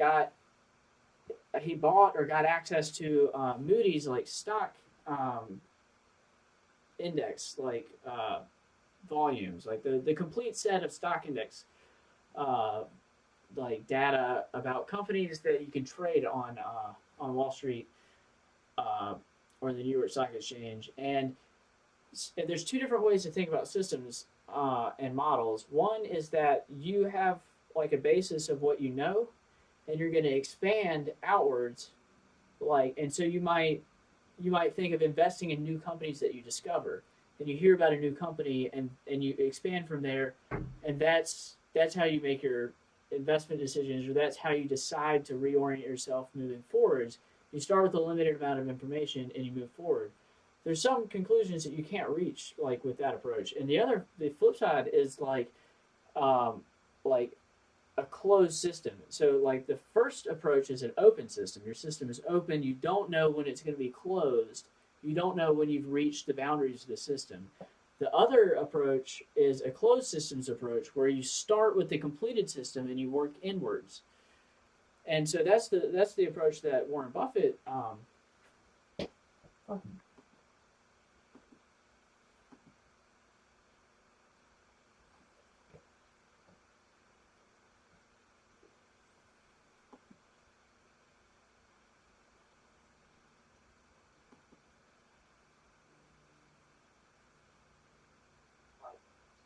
he bought or got access to Moody's like stock index like volumes, like the complete set of stock index uh, like data about companies that you can trade on Wall Street uh, or the New York Stock Exchange. And there's two different ways to think about systems and models. One is that you have like a basis of what you know, and you're going to expand outwards, and so you might think of investing in new companies that you discover. And you hear about a new company, and you expand from there, and that's how you make your investment decisions, or that's how you decide to reorient yourself moving forwards. You start with a limited amount of information and you move forward. There's some conclusions that you can't reach with that approach, and the flip side is um, like a closed system. So the first approach is an open system. Your system is open. You don't know when it's going to be closed. You don't know when you've reached the boundaries of the system. The other approach is a closed systems approach where you start with the completed system and you work inwards. And so that's the approach that Warren Buffett.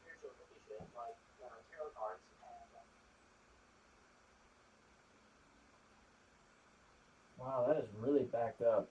Spiritual completion, tarot cards. Wow, that is really backed up.